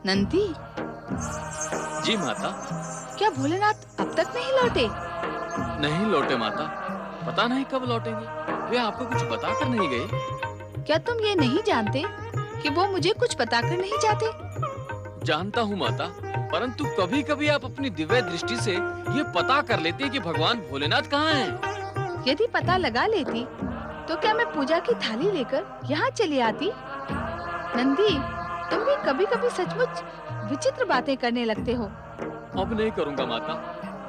नंदी। जी माता। क्या भोलेनाथ अब तक नहीं लौटे? नहीं लौटे माता, पता नहीं कब लौटेंगे। वे आपको कुछ बताकर नहीं गए? क्या तुम ये नहीं जानते कि वो मुझे कुछ बताकर नहीं जाते? जानता हूँ माता, परंतु कभी कभी आप अपनी दिव्य दृष्टि से ये पता कर लेते हैं कि भगवान भोलेनाथ कहाँ हैं। यदि पता लगा लेती तो क्या मैं पूजा की थाली लेकर यहाँ चली आती? नंदी, तुम भी कभी-कभी सचमुच विचित्र बातें करने लगते हो। अब नहीं करूँगा माता,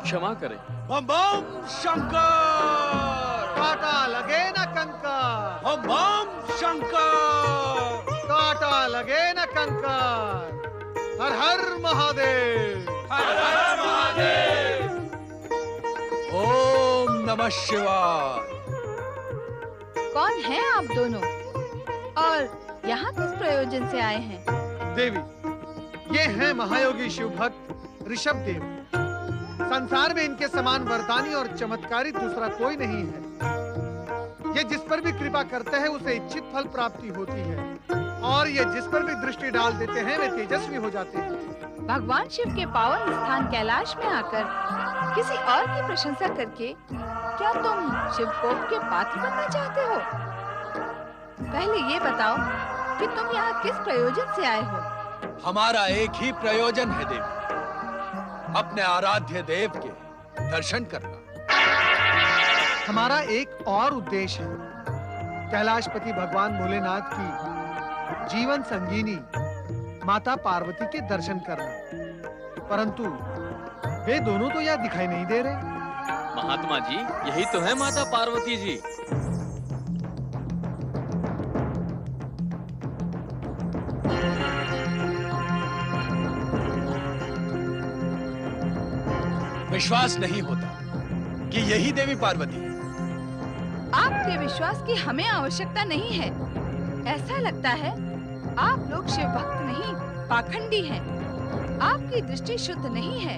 क्षमा करें। बम बम शंकर, काटा लगे न कंकर। बम बम शंकर, काटा लगे न कंकर। हर हर महादेव, हर हर महादेव। ओम नमः शिवाय। कौन हैं आप दोनों और यहाँ किस प्रयोजन से आए हैं? देवी, ये हैं महायोगी शिव भक्त ऋषभ देव। संसार में इनके समान वरदानी और चमत्कारी दूसरा कोई नहीं है। ये जिस पर भी कृपा करते हैं उसे इच्छित फल प्राप्ति होती है और ये जिस पर भी दृष्टि डाल देते हैं वे तेजस्वी हो जाते हैं। भगवान शिव के पावन स्थान कैलाश में आकर किसी और की प्रशंसा करके क्या तुम शिवकोप के पात्र बनना चाहते हो? पहले ये बताओ कि तुम यहाँ किस प्रयोजन से आए हो? हमारा एक ही प्रयोजन है देवी, अपने आराध्य देव के दर्शन करना। हमारा एक और उद्देश्य है, कैलाशपति भगवान भोलेनाथ की जीवन संगीनी माता पार्वती के दर्शन करना। परंतु वे दोनों तो यहाँ दिखाई नहीं दे रहे। महात्मा जी, यही तो है माता पार्वती जी। विश्वास नहीं होता कि यही देवी पार्वती है। आपके विश्वास की हमें आवश्यकता नहीं है। ऐसा लगता है आप लोग शिव भक्त नहीं, पाखंडी हैं। आपकी दृष्टि शुद्ध नहीं है।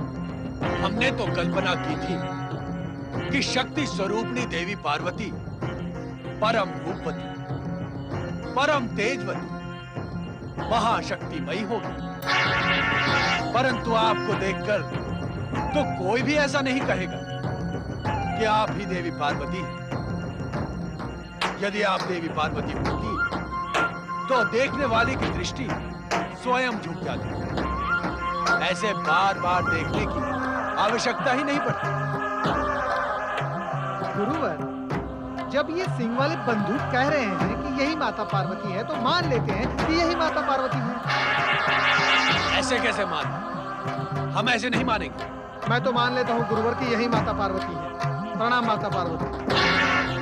हमने तो कल्पना की थी कि शक्ति स्वरूपणी देवी पार्वती परम रूपवती, परम तेजवती, महाशक्तिमयी होगी। परंतु आपको देखकर तो कोई भी ऐसा नहीं कहेगा कि आप ही देवी पार्वती हैं। यदि आप देवी पार्वती होती तो देखने वाले की दृष्टि स्वयं झुक जाती। ऐसे बार बार देखने की आवश्यकता ही नहीं पड़ती। गुरुवर, जब ये सिंह वाले बंदूक कह रहे हैं कि यही माता पार्वती है तो मान लेते हैं कि यही माता पार्वती है। ऐसे कैसे मान? हम ऐसे नहीं मानेंगे। मैं तो मान लेता हूँ गुरुवर की यही माता पार्वती है। प्रणाम माता पार्वती।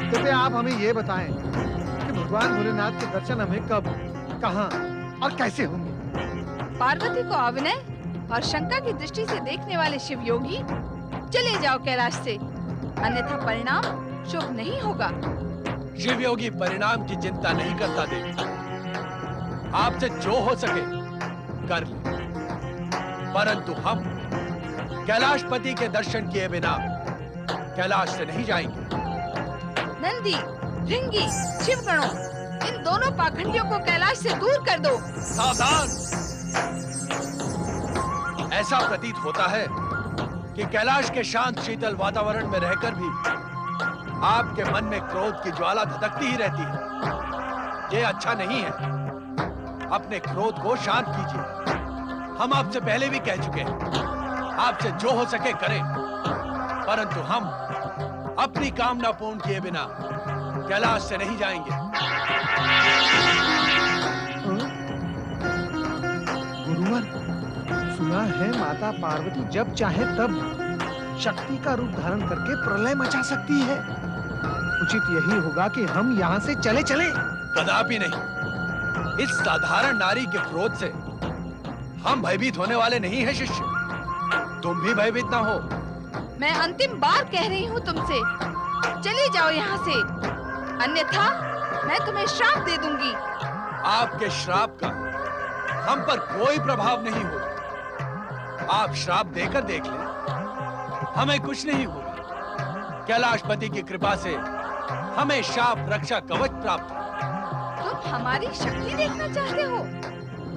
कृपया आप हमें ये बताएं कि भगवान भोलेनाथ के दर्शन हमें कब, कहाँ और कैसे होंगे? पार्वती को अविनय और शंका की दृष्टि से देखने वाले शिव योगी चले जाओ कैलाश से, अन्यथा परिणाम शुभ नहीं होगा। शिव योगी परिणाम की चिंता नहीं करता देवी। आपसे जो हो सके कर ले, परंतु हम कैलाशपति के दर्शन किए बिना कैलाश से नहीं जाएंगे। नंदी, भृंगी, शिवगणों, इन दोनों पाखंडियों को कैलाश से दूर कर दो। सावधान! ऐसा प्रतीत होता है कि कैलाश के शांत शीतल वातावरण में रहकर भी आपके मन में क्रोध की ज्वाला धधकती ही रहती है। ये अच्छा नहीं है। अपने क्रोध को शांत कीजिए। हम आपसे पहले भी कह चुके हैं, आपसे जो हो सके करें, परंतु हम अपनी कामना पूर्ण किए बिना कैलाश से नहीं जाएंगे। गुरुवर, सुना है माता पार्वती जब चाहे तब शक्ति का रूप धारण करके प्रलय मचा सकती है। उचित यही होगा कि हम यहाँ से चले चले। कदापि नहीं। इस साधारण नारी के क्रोध से हम भयभीत होने वाले नहीं हैं शिष्य। तुम भी भयभीत ना हो। मैं अंतिम बार कह रही हूँ तुमसे, चले जाओ यहाँ से, अन्यथा मैं तुम्हें श्राप दे दूंगी। आपके श्राप का हम पर कोई प्रभाव नहीं होगा। आप श्राप देकर देख लें, हमें कुछ नहीं होगा। कैलाशपति की कृपा से हमें शाप रक्षा कवच प्राप्त है। तुम हमारी शक्ति देखना चाहते हो?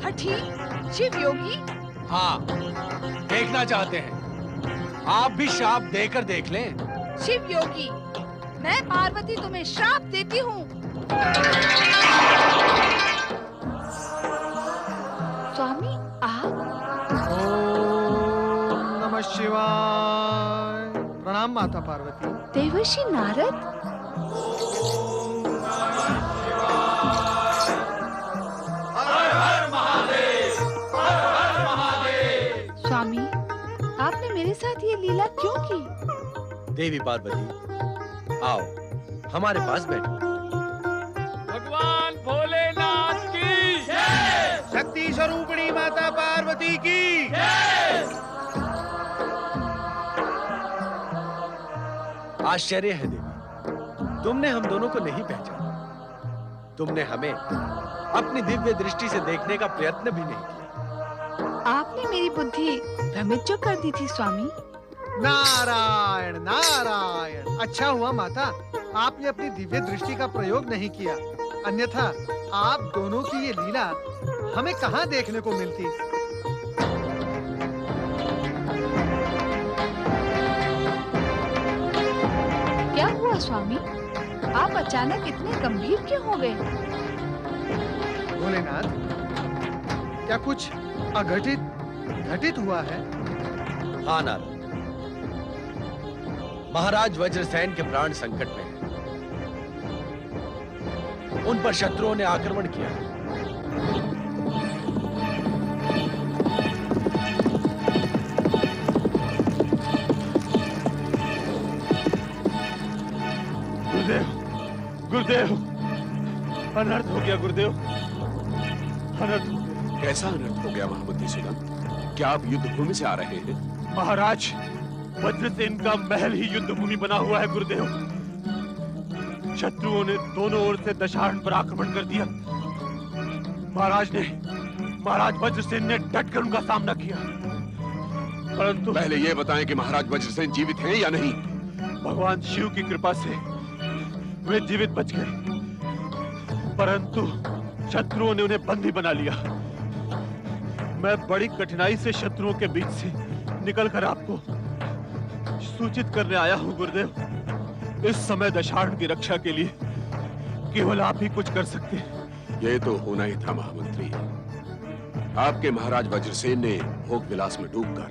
हठी, शिव योगी, हाँ, देखना चाहते हैं। आप भी श्राप देकर देख लें। शिव योगी, मैं पार्वती तुम्हें श्राप देती हूँ। स्वामी आप? ओम नमः शिवाय। प्रणाम माता पार्वती। देवर्षि नारद, स्वामी आपने मेरे साथ ये लीला क्यों की? देवी पार्वती, आओ हमारे पास बैठो। भगवान भोलेनाथ की शक्ति स्वरूपिणी माता पार्वती की। आश्चर्य है देवी, तुमने हम दोनों को नहीं पहचाना। तुमने हमें अपनी दिव्य दृष्टि से देखने का प्रयत्न भी नहीं किया। आपने मेरी बुद्धि भ्रमित जो कर दी थी स्वामी। नारायण नारायण। अच्छा हुआ माता, आपने अपनी दिव्य दृष्टि का प्रयोग नहीं किया, अन्यथा आप दोनों की ये लीला हमें कहाँ देखने को मिलती। क्या हुआ स्वामी, आप अचानक इतने गंभीर क्यों हो गए? भोलेनाथ, क्या कुछ अघटित घटित हुआ है? हाँ नारद, महाराज वज्रसेन के प्राण संकट में हैं। उन पर शत्रुओं ने आक्रमण किया है। गुरुदेव, गुरुदेव, अनर्थ हो गया गुरुदेव, अनर्थ हो गया। कैसा अनर्थ हो गया महामंत्री सुदन? क्या आप युद्ध भूमि से आ रहे हैं? महाराज, वज्रसेन का महल ही युद्ध भूमि बना हुआ है गुरुदेव। शत्रुओं ने दोनों ओर से दशारण पर आक्रमण कर दिया। महाराज वज्रसेन ने डटकर उनका सामना किया, परंतु पहले ये बताएं कि महाराज वज्रसेन जीवित हैं या नहीं? भगवान शिव की कृपा से वे जीवित बच गए, परंतु शत्रुओं ने उन्हें बंदी बना लिया। मैं बड़ी कठिनाई से शत्रुओं के बीच से निकलकर आपको सूचित करने आया हूं गुरुदेव। इस समय दशारण की रक्षा के लिए केवल आप ही कुछ कर सकते हैं। ये तो होना ही था महामंत्री। आपके महाराज वज्रसेन ने भोग विलास में डूबकर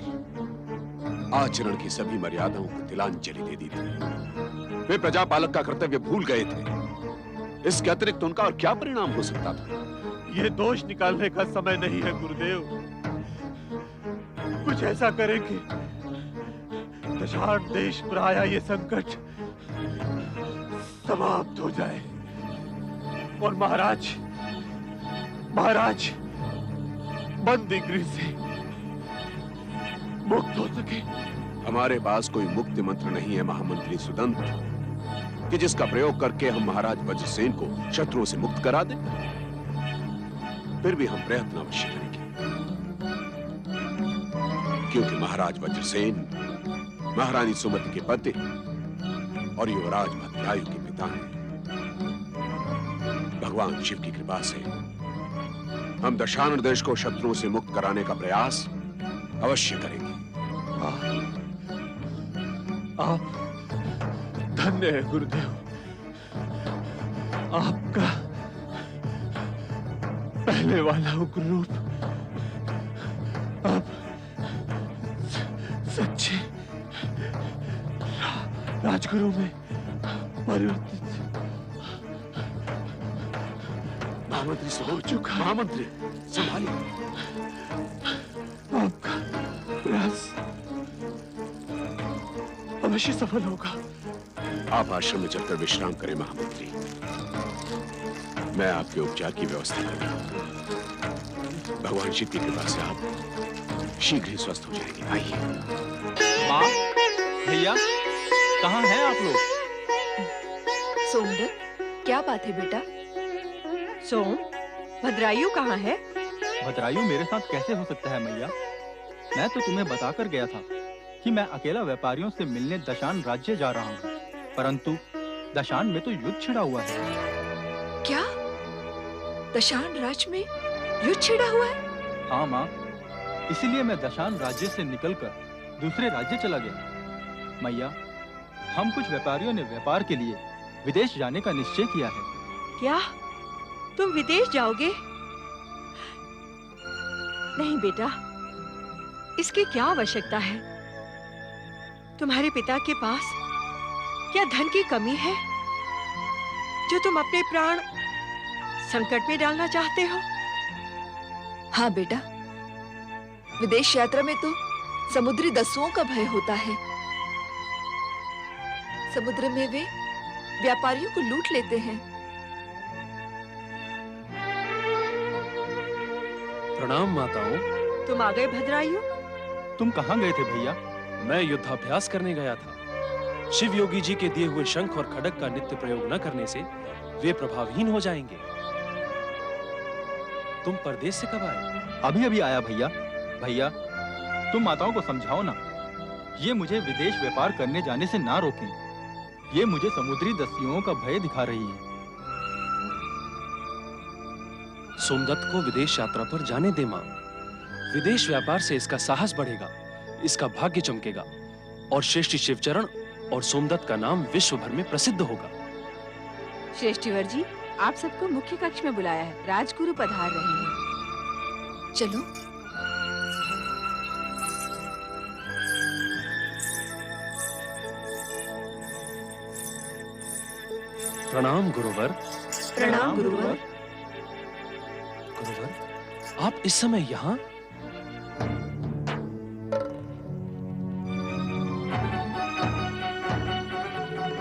आचरण की सभी मर्यादाओं को तिलांजलि दे दी थी। वे प्रजापालक का कर्तव्य भूल गए थे। इसके अतिरिक्त उनका और क्या परिणाम हो सकता था? ये दोष निकालने का समय नहीं है गुरुदेव। कुछ ऐसा करें कि दशारण देश पर आया ये संकट समाप्त हो जाए और महाराज बंदी गृह से मुक्त हो सके। हमारे पास कोई मुक्ति मंत्र नहीं है महामंत्री सुदंत, कि जिसका प्रयोग करके हम महाराज वज्रसेन को शत्रुओं से मुक्त करा दें। फिर भी हम प्रयत्न अवश्य करेंगे, क्योंकि महाराज वज्रसेन महारानी सुमति के पति और युवराज भद्रायु के पिता हैं। भगवान शिव की कृपा से हम दशानन देश को शत्रुओं से मुक्त कराने का प्रयास अवश्य करेंगे। आप धन्य है गुरुदेव। आपका पहले वाला उग्र रूप अब सच्चे राजगुरु में परिवर्तित महामंत्री हो सुदंत, चुका है। महामंत्री संभालिए। आपका प्रयास अवश्य सफल होगा। आप आश्रम में चलकर विश्राम करें महामंत्री। मैं आपके उपचार की व्यवस्था करूंगा। भगवान शिव की कृपा से आप शीघ्र ही स्वस्थ हो जाएंगे। आइए। माँ, भैया, कहाँ हैं आप लोग? सोमदत्त, क्या बात है बेटा? सोम, भद्रायु कहाँ है? भद्रायु मेरे साथ कैसे हो सकता है मैया? मैं तो तुम्हें बताकर गया था कि मैं अकेला व्यापारियों से मिलने दशान राज्य जा रहा हूँ, परंतु दशान में तो युद्ध छिड़ा हुआ है। क्या? दशान राज्य में युद्ध छिड़ा हुआ है? हाँ माँ, इसीलिए मैं दशान राज्य से निकलकर दूसरे राज्य चला गया। मैया, हम कुछ व्यापारियों ने व्यापार के लिए विदेश जाने का निश्चय किया है। क्या तुम विदेश जाओगे? नहीं बेटा, इसकी क्या आवश्यकता है? तुम्हारे पिता के पास क्या धन की कमी है जो तुम अपने प्राण संकट में डालना चाहते हो? हाँ बेटा, विदेश यात्रा में तो समुद्री दस्युओं का भय होता है। समुद्र में वे व्यापारियों को लूट लेते हैं। प्रणाम माताओं। तुम आ गए भद्रायु? तुम कहाँ गए थे भैया? मैं युद्धाभ्यास करने गया था। शिव योगी जी के दिए हुए शंख और खड्ग का नित्य प्रयोग न करने से वे प्रभावहीन हो जाएंगे। तुम परदेश से कब आए? अभी अभी आया भैया। भैया, तुम माताओं को समझाओ ना, ये मुझे विदेश व्यापार करने जाने से ना रोकें। ये मुझे समुद्री दस्युओं का भय दिखा रही है। सोमदत्त को विदेश यात्रा पर जाने दे मां। विदेश व्यापार से इसका साहस बढ़ेगा, इसका भाग्य चमकेगा और श्रेष्ठ शिवचरण और सोमदत्त का नाम विश्व भर में प्रसिद्ध होगा। श्रेष्ठीवर जी, आप सबको मुख्य कक्ष में बुलाया है। राजगुरु पधार रहे हैं। चलो। प्रणाम गुरुवर। प्रणाम गुरुवर। गुरुवर, आप इस समय यहाँ?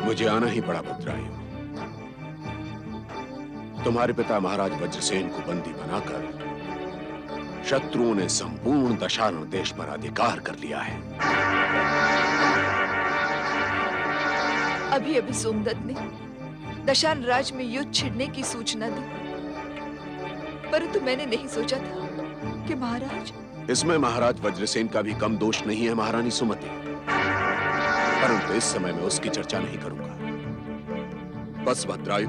मुझे आना ही पड़ा भद्रायु। तुम्हारे पिता महाराज वज्रसेन को बंदी बनाकर शत्रुओं ने संपूर्ण दशारण देश पर अधिकार कर लिया है। अभी अभी सोमदत्त ने दशान राज्य में युद्ध छिड़ने की सूचना दी, परंतु मैंने नहीं सोचा था कि महाराज। इसमें महाराज वज्रसेन का भी कम दोष नहीं है महारानी सुमति, परंतु इस समय मैं उसकी चर्चा नहीं करूंगा। बस भद्रायु,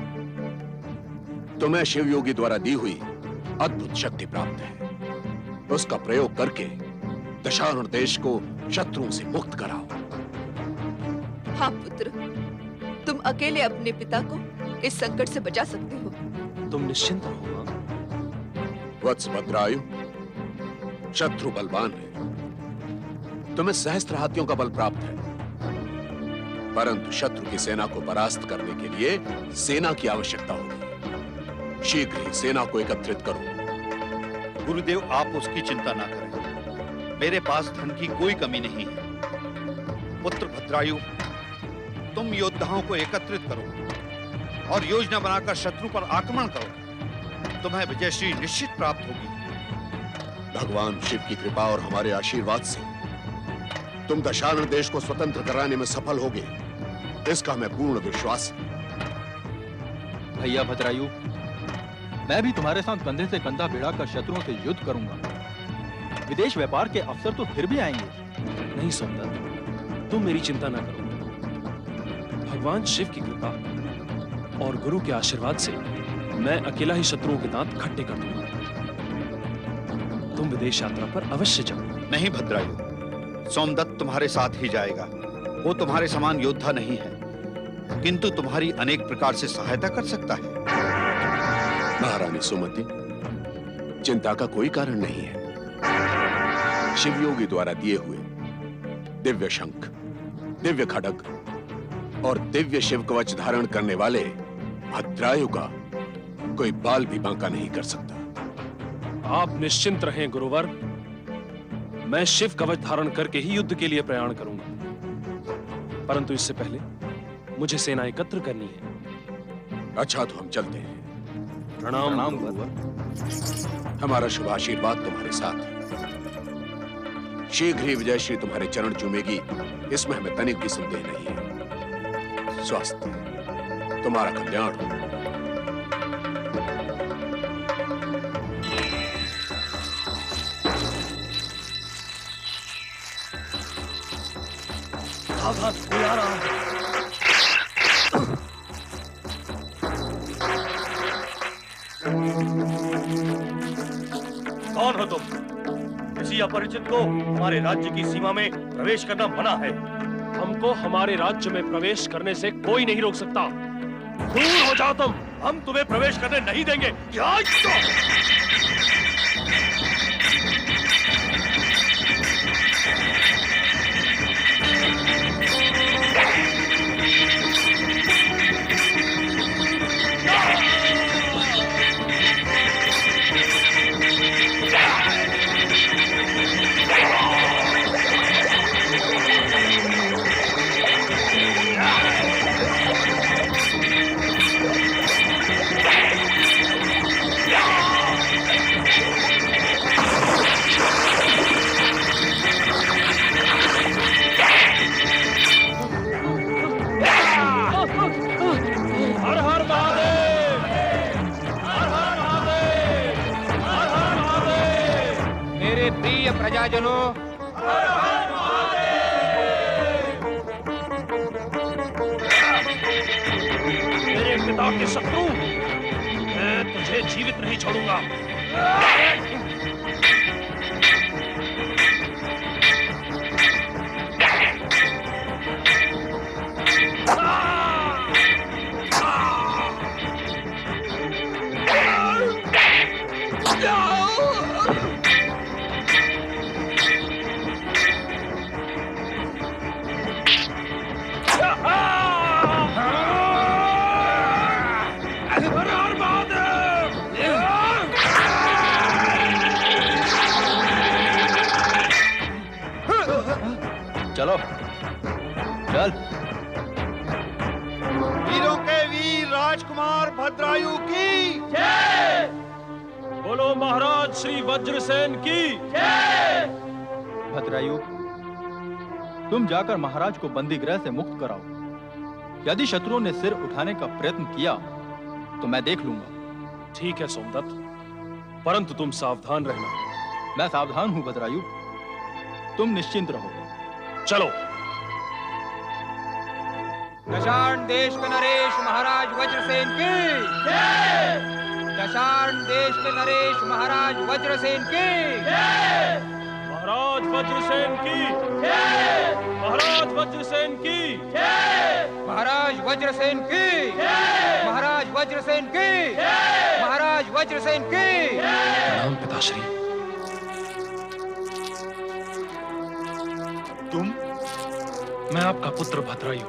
तुम्हें शिव योगी द्वारा दी हुई अद्भुत शक्ति प्राप्त है। उसका प्रयोग करके दशारण देश को शत्रुओं से मुक्त कराओ। हाँ पुत्र, तुम अकेले अपने पिता को इस संकट से बचा सकते हो। तुम निश्चिंत रहो मां। वत्स भद्रायु, शत्रु बलवान है, तुम्हें सहस्त्र हाथियों का बल प्राप्त है, परंतु शत्रु की सेना को परास्त करने के लिए सेना की आवश्यकता होगी। शीघ्र ही सेना को एकत्रित करो। गुरुदेव, आप उसकी चिंता ना करें। मेरे पास धन की कोई कमी नहीं है। पुत्र भद्रायु, तुम योद्धाओं को एकत्रित करो और योजना बनाकर शत्रु पर आक्रमण करो। तुम्हें विजयश्री निश्चित प्राप्त होगी। भगवान शिव की कृपा और हमारे आशीर्वाद से तुम दशारण देश को स्वतंत्र कराने में सफल होगे, इसका हमें पूर्ण विश्वास है। भैया भद्रायु, मैं भी तुम्हारे साथ कंधे से कंधा भिड़ाकर शत्रुओं से युद्ध करूंगा। विदेश व्यापार के अवसर तो फिर भी आएंगे। नहीं सोमदत्त, तुम मेरी चिंता ना करो। भगवान शिव की कृपा और गुरु के आशीर्वाद से मैं अकेला ही शत्रुओं के दांत खट्टे कर दूंगा। तुम विदेश यात्रा पर अवश्य जाओ। नहीं भद्रायु, सोमदत्त तुम्हारे साथ ही जाएगा। वो तुम्हारे समान योद्धा नहीं है, किंतु तुम्हारी अनेक प्रकार से सहायता कर सकता है। महारानी सुमति, चिंता का कोई कारण नहीं है। शिव योगी द्वारा दिए हुए दिव्य शंख, दिव्य खड्ग और दिव्य शिव कवच धारण करने वाले भद्रायु का कोई बाल भी बांका नहीं कर सकता। आप निश्चिंत रहें गुरुवर, मैं शिव कवच धारण करके ही युद्ध के लिए प्रयाण करूंगा, परंतु इससे पहले मुझे सेना एकत्र करनी है। अच्छा, तो हम चलते हैं। प्रणाम गुरुवर। हमारा शुभ आशीर्वाद तुम्हारे साथ है। शीघ्र ही विजयश्री तुम्हारे चरण चूमेगी, इसमें हमें तनिक भी संदेह नहीं है। स्वस्थ, तुम्हारा कल्याण हो। कोई आ रहा है। कौन हो तुम? किसी अपरिचित को हमारे राज्य की सीमा में प्रवेश करना मना है। हमको हमारे राज्य में प्रवेश करने से कोई नहीं रोक सकता। दूर हो जाओ तुम। हम तुम्हें प्रवेश करने नहीं देंगे। क्या प्रजाजनों, मेरे पिता के शत्रु, मैं तुझे जीवित नहीं छोड़ूंगा। चलो चल। वीरों के वीर राजकुमार भद्रायु की जय। बोलो महाराज श्री वज्रसेन की जय। भद्रायु, तुम जाकर महाराज को बंदी गृह से मुक्त कराओ। यदि शत्रुओं ने सिर उठाने का प्रयत्न किया तो मैं देख लूंगा। ठीक है सोमदत्त, परंतु तुम सावधान रहना। मैं सावधान हूं भद्रायु, तुम निश्चिंत रहो। चलो। दशार्ण देश के नरेश महाराज वज्रसेन की जय। दशार्ण देश के नरेश महाराज वज्रसेन की जय। महाराज वज्रसेन की जय। महाराज वज्रसेन की जय। महाराज वज्रसेन की जय। महाराज वज्रसेन की जय। महाराज वज्रसेन की जय। प्रणाम पिताश्री। तुम? मैं आपका पुत्र भद्रायु।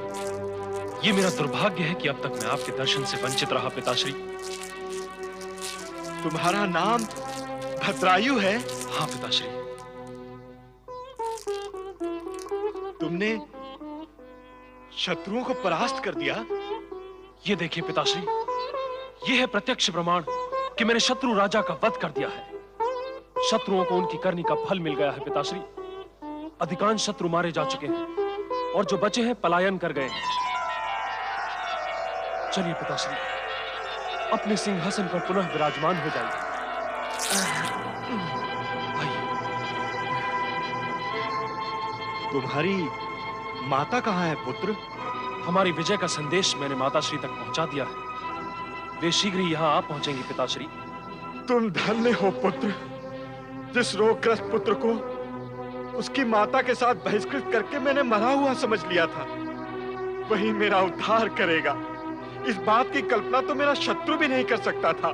ये मेरा दुर्भाग्य है कि अब तक मैं आपके दर्शन से वंचित रहा पिताश्री। तुम्हारा नाम भद्रायु है? हाँ पिताश्री। तुमने शत्रुओं को परास्त कर दिया? ये देखिए पिताश्री, ये है प्रत्यक्ष प्रमाण कि मैंने शत्रु राजा का वध कर दिया है। शत्रुओं को उनकी करनी का फल मिल गया है पिताश्री। अधिकांश शत्रु मारे जा चुके हैं और जो बचे हैं पलायन कर गए हैं। चलिए पिताश्री, अपने सिंहासन पर पुनः विराजमान हो जाइए। तुम्हारी माता कहाँ है पुत्र? हमारी विजय का संदेश मैंने माताश्री तक पहुंचा दिया है। वे शीघ्र ही यहाँ आ पहुंचेंगे पिताश्री। तुम धन्य हो पुत्र। जिस रोगग्रस्त पुत्र को उसकी माता के साथ बहिष्कृत करके मैंने मरा हुआ समझ लिया था, वही मेरा उद्धार करेगा। इस बात की कल्पना तो मेरा शत्रु भी नहीं कर सकता था।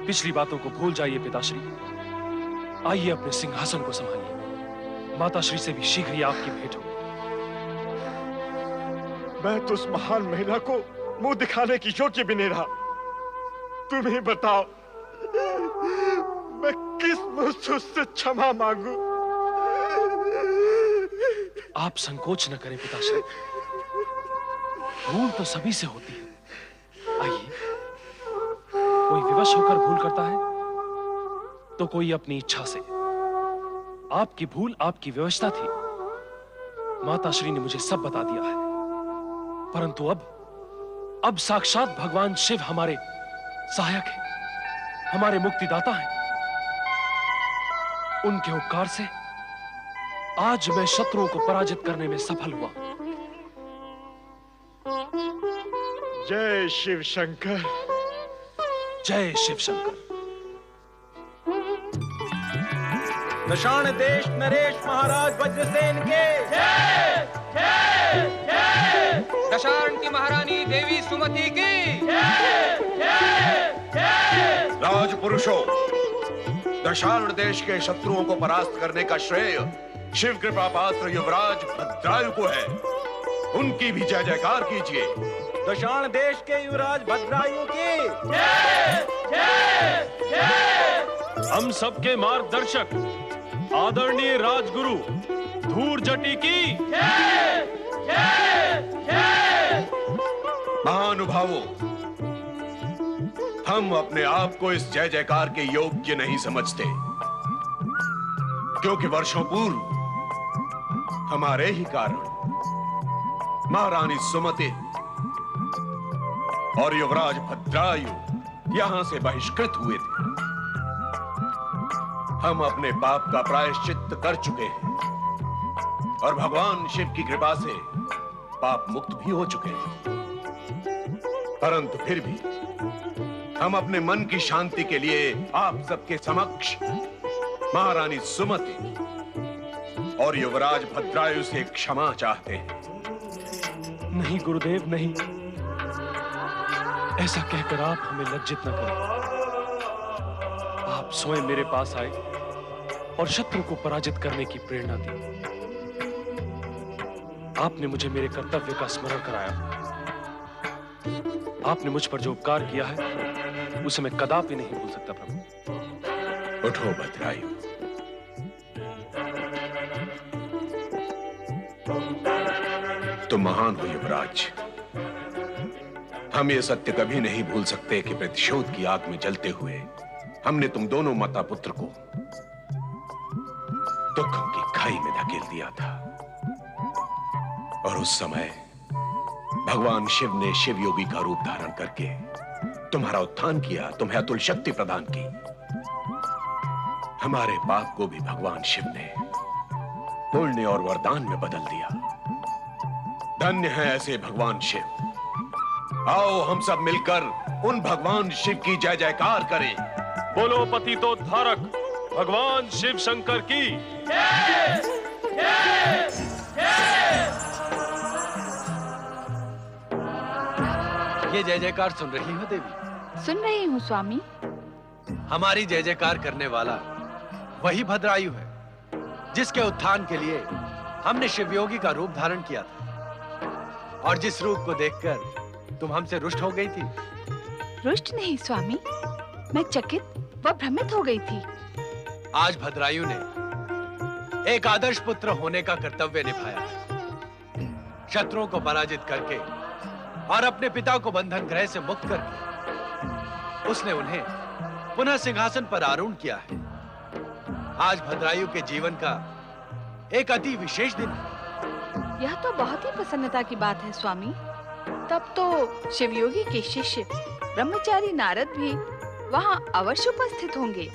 पिछली बातों को भूल जाइए पिताश्री। आइए अपने सिंहासन को संभालिए। माताश्री से भी शीघ्र ही आपकी भेंट हो। मैं तो उस महान महिला को मुंह दिखाने की योग्य भी नहीं रहा। तुम ही बताओ, मैं किस मुंह से उससे क्षमा मांगू? आप संकोच न करें पिताश्री। भूल तो सभी से होती है। आइए, कोई विवश होकर भूल करता है तो कोई अपनी इच्छा से। आपकी भूल आपकी व्यवस्था थी। माताश्री ने मुझे सब बता दिया है। परंतु अब साक्षात भगवान शिव हमारे सहायक हैं, हमारे मुक्तिदाता हैं। उनके उपकार से आज मैं शत्रुओं को पराजित करने में सफल हुआ। जय शिव शंकर। जय शिव शंकर। दशाण देश नरेश महाराज वज्रसेन के दशार्ण की महारानी देवी सुमति की राजपुरुषों, दशार्ण देश के शत्रुओं को परास्त करने का श्रेय शिव कृपा पात्र युवराज भद्रायु को है। उनकी भी जय जयकार कीजिए। दशाण देश के युवराज भद्रायु की हम सबके मार्गदर्शक आदरणीय राजगुरु धूर जटी की महानुभावों, हम अपने आप को इस जय जयकार के योग्य नहीं समझते, क्योंकि वर्षों पूर्व हमारे ही कारण महारानी सुमति और युवराज भद्रायु यहां से बहिष्कृत हुए थे। हम अपने पाप का प्रायश्चित्त कर चुके हैं और भगवान शिव की कृपा से पाप मुक्त भी हो चुके हैं, परंतु फिर भी हम अपने मन की शांति के लिए आप सबके समक्ष महारानी सुमति और युवराज भद्रायु से क्षमा चाहते हैं। नहीं गुरुदेव, नहीं, ऐसा कहकर आप हमें लज्जित न करें। आप स्वयं मेरे पास आए और शत्रु को पराजित करने की प्रेरणा दी। आपने मुझे मेरे कर्तव्य का स्मरण कराया। आपने मुझ पर जो उपकार किया है उसे मैं कदापि नहीं भूल सकता प्रभु। उठो भद्रायु। तुम महान हो युवराज। हम ये सत्य कभी नहीं भूल सकते कि प्रतिशोध की आग में जलते हुए हमने तुम दोनों माता पुत्र को दुखों की खाई में धकेल दिया था, और उस समय भगवान शिव ने शिव योगी का रूप धारण करके तुम्हारा उत्थान किया, तुम्हें अतुल शक्ति प्रदान की। हमारे पाप को भी भगवान शिव ने पुण्य और वरदान में बदल दिया। धन्य है ऐसे भगवान शिव। आओ हम सब मिलकर उन भगवान शिव की जय जयकार करें। बोलो पतितोद्धारक भगवान शिव शंकर की। ये जय जयकार सुन रही हो देवी? सुन रही हूँ स्वामी। हमारी जय जयकार करने वाला वही भद्रायु है जिसके उत्थान के लिए हमने शिवयोगी का रूप धारण किया था, और जिस रूप को देखकर तुम हमसे रुष्ट हो गई थी। रुष्ट नहीं स्वामी, मैं चकित व भ्रमित हो गई थी। आज भद्रायु ने एक आदर्श पुत्र होने का कर्तव्य निभाया। शत्रुओं को पराजित करके और अपने पिता को बंधन गृह से मुक्त करके उसने उन्हें पुनः सिंहासन पर आरूढ़ किया है। आज भद्रायु के जीवन का एक अति विशेष दिन है। यह तो बहुत ही प्रसन्नता की बात है स्वामी। तब तो शिवयोगी के शिष्य ब्रह्मचारी नारद भी वहाँ अवश्य उपस्थित होंगे।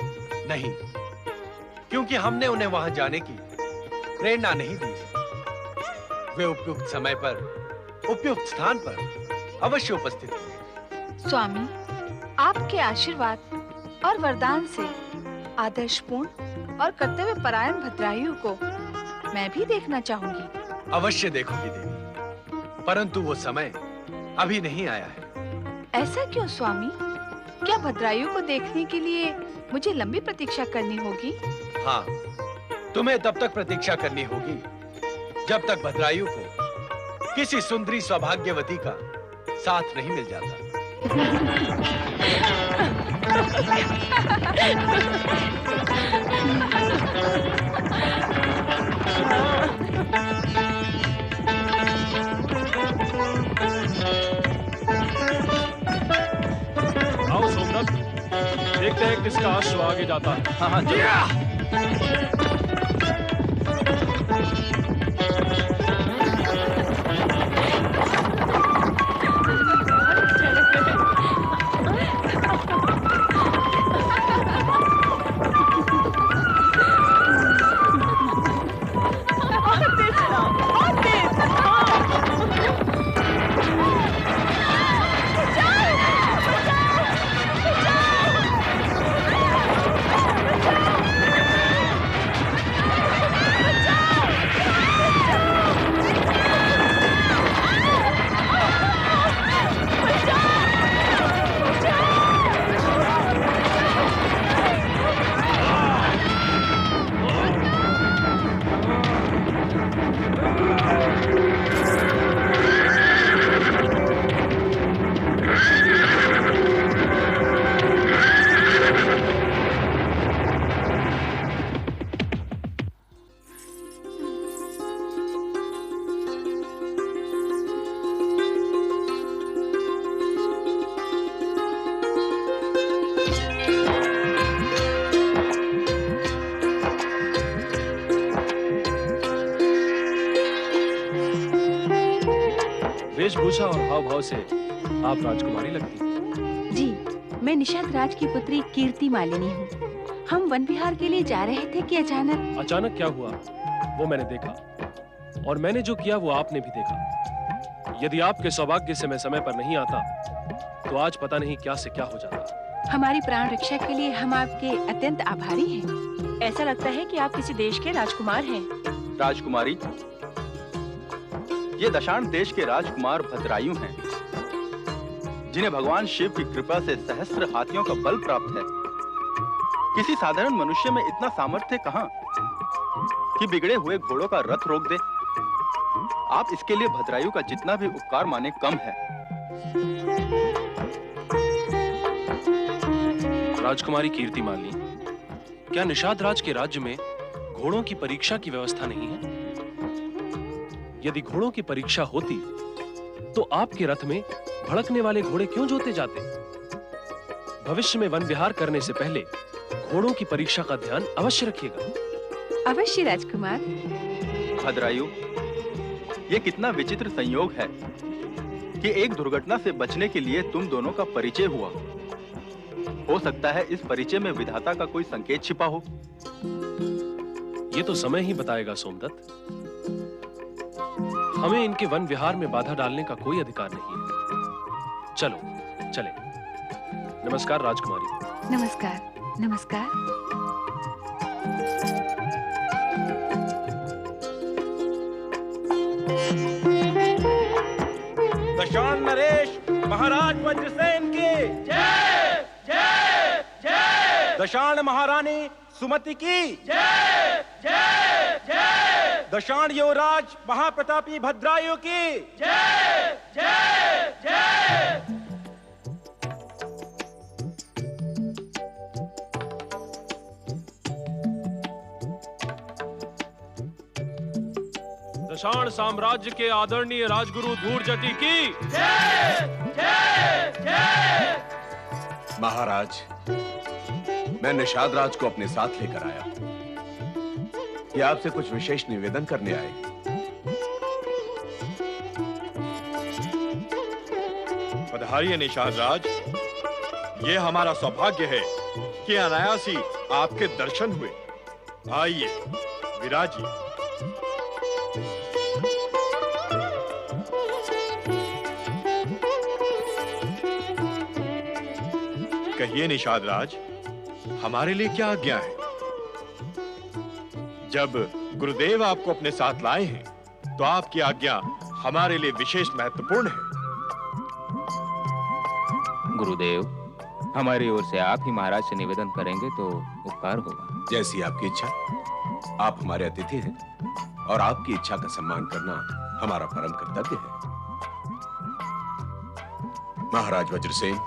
नहीं, क्योंकि हमने उन्हें वहां जाने की प्रेरणा नहीं दी। वे उपयुक्त समय पर उपयुक्त स्थान पर अवश्य उपस्थित होंगे। स्वामी, आपके आशीर्वाद और वरदान से आदर्शपूर्ण और कर्तव्य परायण भद्रायु को मैं भी देखना चाहूंगी। अवश्य देखोगी देवी, परंतु वो समय अभी नहीं आया है। ऐसा क्यों स्वामी? क्या भद्रायु को देखने के लिए मुझे लंबी प्रतीक्षा करनी होगी? हाँ, तुम्हें तब तक प्रतीक्षा करनी होगी जब तक भद्रायु को किसी सुंदरी सौभाग्यवती का साथ नहीं मिल जाता। आओ सोमनाथ, देखते हैं किसका अश्व आगे जाता है। हाँ हाँ जी। वेशभूषा और हाव भाव से आप राजकुमारी लगती हैं। जी, मैं निषाद राज की पुत्री कीर्ति मालिनी हूँ। हम वन विहार के लिए जा रहे थे कि अचानक क्या हुआ वो मैंने देखा, और मैंने जो किया वो आपने भी देखा। यदि आपके सौभाग्य से मैं समय पर नहीं आता तो आज पता नहीं क्या से क्या हो जाता। हमारी प्राण रक्षा के लिए हम आपके अत्यंत आभारी हैं। ऐसा लगता है कि आप किसी देश के राजकुमार हैं। राजकुमारी, ये दशाण देश के राजकुमार भद्रायु हैं, जिन्हें भगवान शिव की कृपा से सहस्त्र हाथियों का बल प्राप्त है। किसी साधारण मनुष्य में इतना सामर्थ्य कहाँ कि बिगड़े हुए घोड़ों का रथ रोक दे। आप इसके लिए भद्रायु का जितना भी उपकार माने कम है। राजकुमारी कीर्ति मालिनी, क्या निषाद राज के राज्य में घोड़ों की परीक्षा की व्यवस्था नहीं है? यदि घोड़ों की परीक्षा होती तो आपके रथ में भड़कने वाले घोड़े क्यों जोते जाते? भविष्य में वन विहार करने से पहले घोड़ों की परीक्षा का ध्यान अवश्य रखिएगा। अवश्य राजकुमार। भद्रायु, ये कितना विचित्र संयोग है कि एक दुर्घटना से बचने के लिए तुम दोनों का परिचय हुआ। हो सकता है इस परिचय में विधाता का कोई संकेत छिपा हो। ये तो समय ही बताएगा सोमदत्त। हमें इनके वन विहार में बाधा डालने का कोई अधिकार नहीं है। चलो चले। नमस्कार राजकुमारी। नमस्कार। नमस्कार। दशाण नरेश महाराज वज्रसेन की जय जय जय। दशाण महारानी सुमति की जय जय जय। दशाण युवराज महाप्रतापी भद्रायु की जय जय जय। दशाण साम्राज्य के आदरणीय राजगुरु धूर्जटी की जय जय जय। महाराज, मैं निषाद राज को अपने साथ लेकर आया। ये आपसे कुछ विशेष निवेदन करने आए। पधारिए निषाद राज। ये हमारा सौभाग्य है कि अनायास ही आपके दर्शन हुए। आइए विराजिए। कहिए निषाद राज, हमारे लिए क्या आज्ञा है? जब गुरुदेव आपको अपने साथ लाए हैं तो आपकी आज्ञा हमारे लिए विशेष महत्वपूर्ण है। गुरुदेव, हमारी ओर से आप ही महाराज से निवेदन करेंगे तो उपकार होगा। जैसी आपकी इच्छा। आप हमारे अतिथि हैं और आपकी इच्छा का सम्मान करना हमारा परम कर्तव्य है। महाराज वज्रसेन,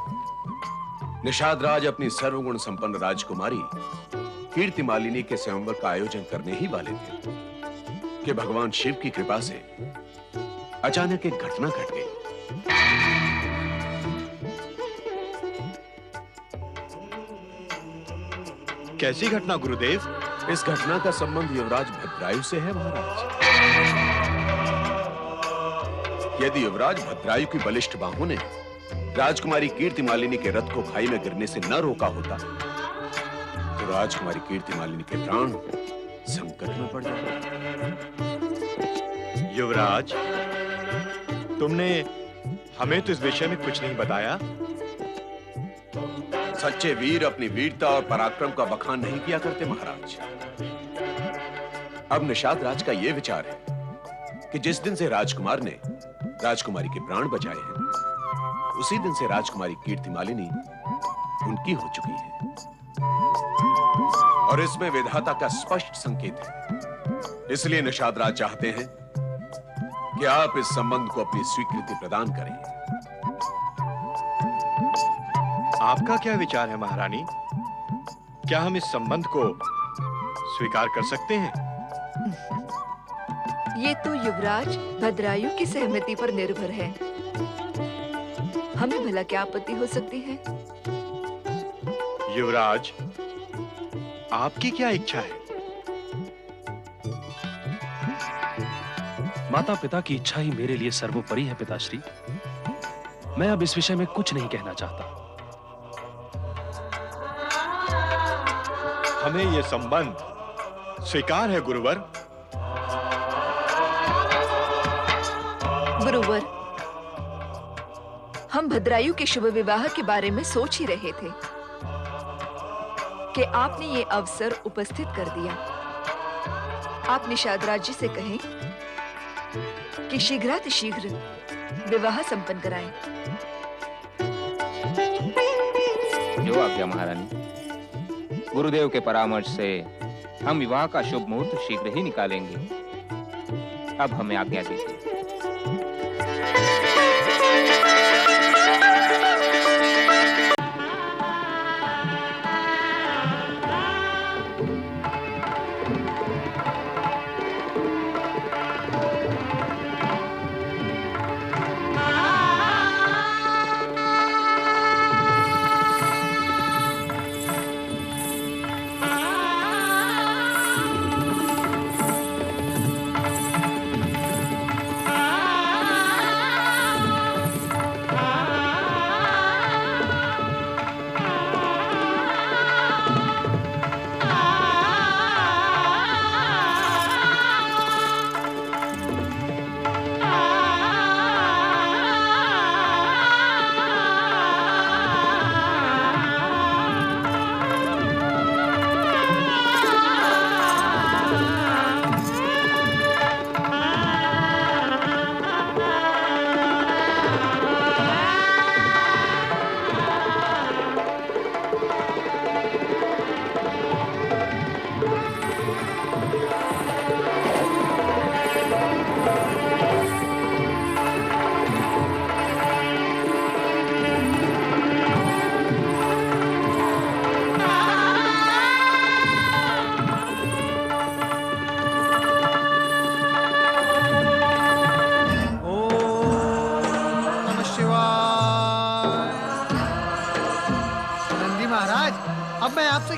निषाद राज अपनी सर्वगुण संपन्न राजकुमारी कीर्ति मालिनी के स्वयंवर का आयोजन करने ही वाले थे कि भगवान शिव की कृपा से अचानक एक घटना घट गई। कैसी घटना गुरुदेव? इस घटना का संबंध युवराज भद्रायु से है महाराज। यदि युवराज भद्रायु की बलिष्ठ बाहों ने राजकुमारी कीर्ति मालिनी के रथ को खाई में गिरने से न रोका होता तो राजकुमारी कीर्ति मालिनी के प्राण संकट में पड़ जाते। युवराज, तुमने हमें तो इस विषय में कुछ नहीं बताया। सच्चे वीर अपनी वीरता और पराक्रम का बखान नहीं किया करते महाराज। अब निषाद राज का यह विचार है कि जिस दिन से राजकुमार ने राजकुमारी के प्राण बचाए हैं, उसी दिन से राजकुमारी कीर्ति मालिनी उनकी हो चुकी है। और इसमें विधाता का स्पष्ट संकेत है। इसलिए निषाद राज चाहते हैं कि आप इस संबंध को अपनी स्वीकृति प्रदान करें। आपका क्या विचार है महारानी? क्या हम इस संबंध को स्वीकार कर सकते हैं? ये तो युवराज भद्रायु की सहमति पर निर्भर है। हमें भला क्या आपत्ति हो सकती है? युवराज, आपकी क्या इच्छा है? माता पिता की इच्छा ही मेरे लिए सर्वोपरि है पिताश्री। मैं अब इस विषय में कुछ नहीं कहना चाहता। हमें ये संबंध स्वीकार है गुरुवर। गुरुवर, हम भद्रायु के शुभ विवाह के बारे में सोच ही रहे थे कि आपने ये अवसर उपस्थित कर दिया। आप निषाद राज जी से कहें कि शीघ्रातिशीघ्र विवाह संपन्न कराएं। जो आज्ञा महारानी। गुरुदेव के परामर्श से हम विवाह का शुभ मुहूर्त शीघ्र ही निकालेंगे। अब हमें आज्ञा दीजिए।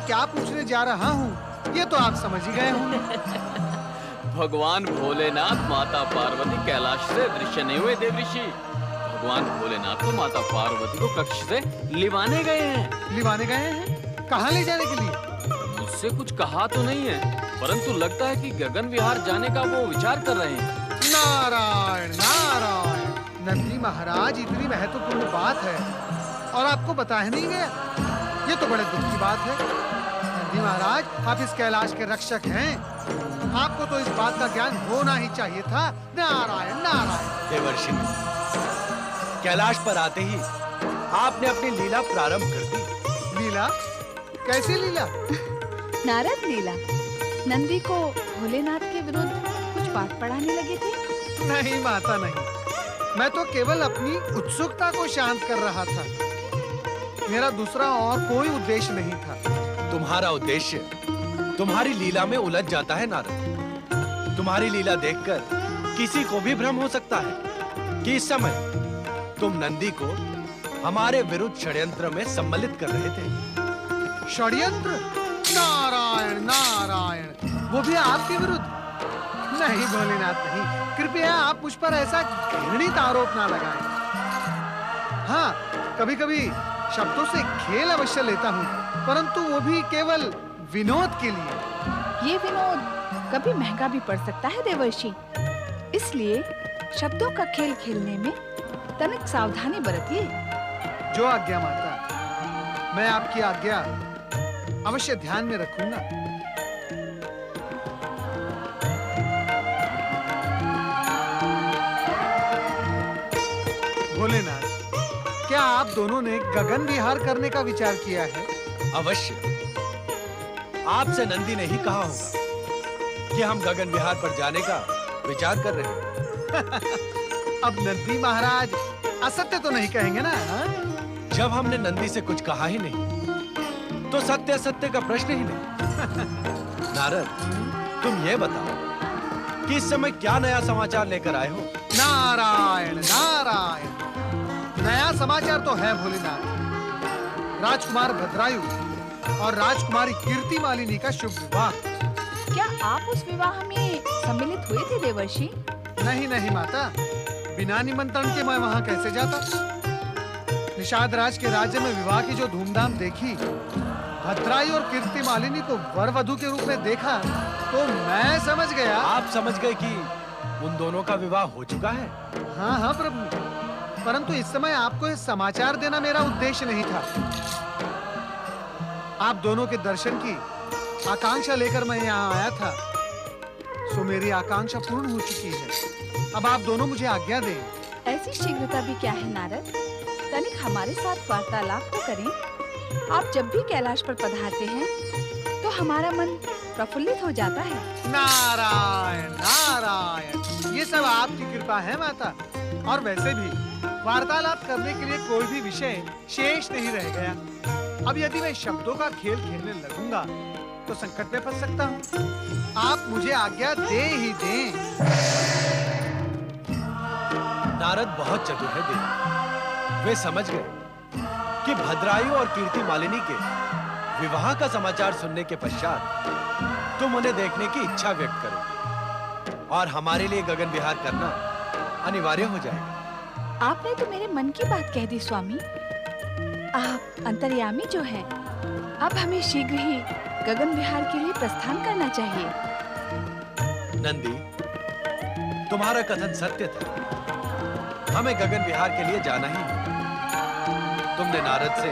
क्या पूछने जा रहा हूँ ये तो आप समझ ही गए होंगे। भगवान भोलेनाथ माता पार्वती कैलाश से दृश्य नहीं हुए देवऋषि। भगवान भोलेनाथ तो माता पार्वती को कक्ष से लिवाने गए हैं। लिवाने गए हैं? कहाँ ले जाने के लिए? मुझसे कुछ कहा तो नहीं है, परंतु लगता है कि गगन विहार जाने का वो विचार कर रहे हैं। नारायण नारायण, नंदी महाराज इतनी महत्वपूर्ण बात है और आपको बताया नहीं गया, ये तो बड़े दुख की बात है। नंदी महाराज, आप इस कैलाश के रक्षक हैं, आपको तो इस बात का ज्ञान होना ही चाहिए था। नारायण नारायण। देवर्षि, कैलाश पर आते ही आपने अपनी लीला प्रारंभ कर दी। लीला? कैसी लीला? नारद लीला। नंदी को भोलेनाथ के विरुद्ध कुछ पाठ पढ़ाने लगे थे? नहीं माता नहीं, मैं तो केवल अपनी उत्सुकता को शांत कर रहा था। मेरा दूसरा और कोई उद्देश्य नहीं था। तुम्हारा उद्देश्य तुम्हारी लीला में उलझ जाता है नारद। तुम्हारी लीला देखकर किसी को भी भ्रम हो सकता है कि इस समय तुम नंदी को हमारे विरुद्ध षड्यंत्र में सम्मिलित कर रहे थे। षड्यंत्र? नारायण नारायण, वो भी आपके विरुद्ध? नहीं भोलेनाथ नहीं, कृपया आप मुझ पर ऐसा घृणित आरोप ना लगाएं। हाँ, कभी-कभी शब्दों से खेल अवश्य लेता हूँ, परंतु वो भी केवल विनोद के लिए। ये विनोद कभी महंगा भी पड़ सकता है देवर्षि, इसलिए शब्दों का खेल खेलने में तनिक सावधानी बरतिए। जो आज्ञा माता, मैं आपकी आज्ञा अवश्य ध्यान में रखूंगा। भोलेनाथ, क्या आप दोनों ने गगन विहार करने का विचार किया है? अवश्य। आपसे नंदी ने ही कहा होगा कि हम गगन विहार पर जाने का विचार कर रहे हैं। अब नंदी महाराज असत्य तो नहीं कहेंगे ना? जब हमने नंदी से कुछ कहा ही नहीं, तो सत्य असत्य का प्रश्न ही नहीं। नारद, तुम ये बताओ कि इस समय क्या नया समाचार लेकर आए हो? नारायण नारायण, नया समाचार तो है भोलेनाथ। राजकुमार भद्रायु और राजकुमारी कीर्ति मालिनी का शुभ विवाह। क्या आप उस विवाह में सम्मिलित हुए थे देवर्षि? नहीं नहीं माता, बिना निमंत्रण के मैं वहाँ कैसे जाता? निषाद राज के राज्य में विवाह की जो धूमधाम देखी, भद्रायु और कीर्ति मालिनी को वर वधू के रूप में देखा, तो मैं समझ गया। आप समझ गए कि उन दोनों का विवाह हो चुका है? हाँ हाँ प्रभु, परंतु इस समय आपको यह समाचार देना मेरा उद्देश्य नहीं था। आप दोनों के दर्शन की आकांक्षा लेकर मैं यहाँ आया था, सो मेरी आकांक्षा पूर्ण हो चुकी है। अब आप दोनों मुझे आज्ञा दें। ऐसी शीघ्रता भी क्या है नारद? तनिक हमारे साथ वार्तालाप तो करें। आप जब भी कैलाश पर पधारते हैं तो हमारा मन प्रफुल्लित हो जाता है। नारायण नारायण, ये सब आपकी कृपा है माता। और वैसे भी वार्तालाप करने के लिए कोई भी विषय शेष नहीं रह गया। अब यदि मैं शब्दों का खेल खेलने लगूंगा तो संकट में फंस सकता हूँ। आप मुझे आज्ञा दे ही दें। नारद बहुत चतुर है देव। वे समझ गए कि भद्रायु और कीर्ति मालिनी के विवाह का समाचार सुनने के पश्चात तुम उन्हें देखने की इच्छा व्यक्त करोगे और हमारे लिए गगन विहार करना अनिवार्य हो जाएगा। आपने तो मेरे मन की बात कह दी स्वामी। आप अंतर्यामी जो हैं, अब हमें शीघ्र ही गगन विहार के लिए प्रस्थान करना चाहिए। नंदी, तुम्हारा कथन सत्य था। हमें गगन विहार के लिए जाना ही है। तुमने नारद से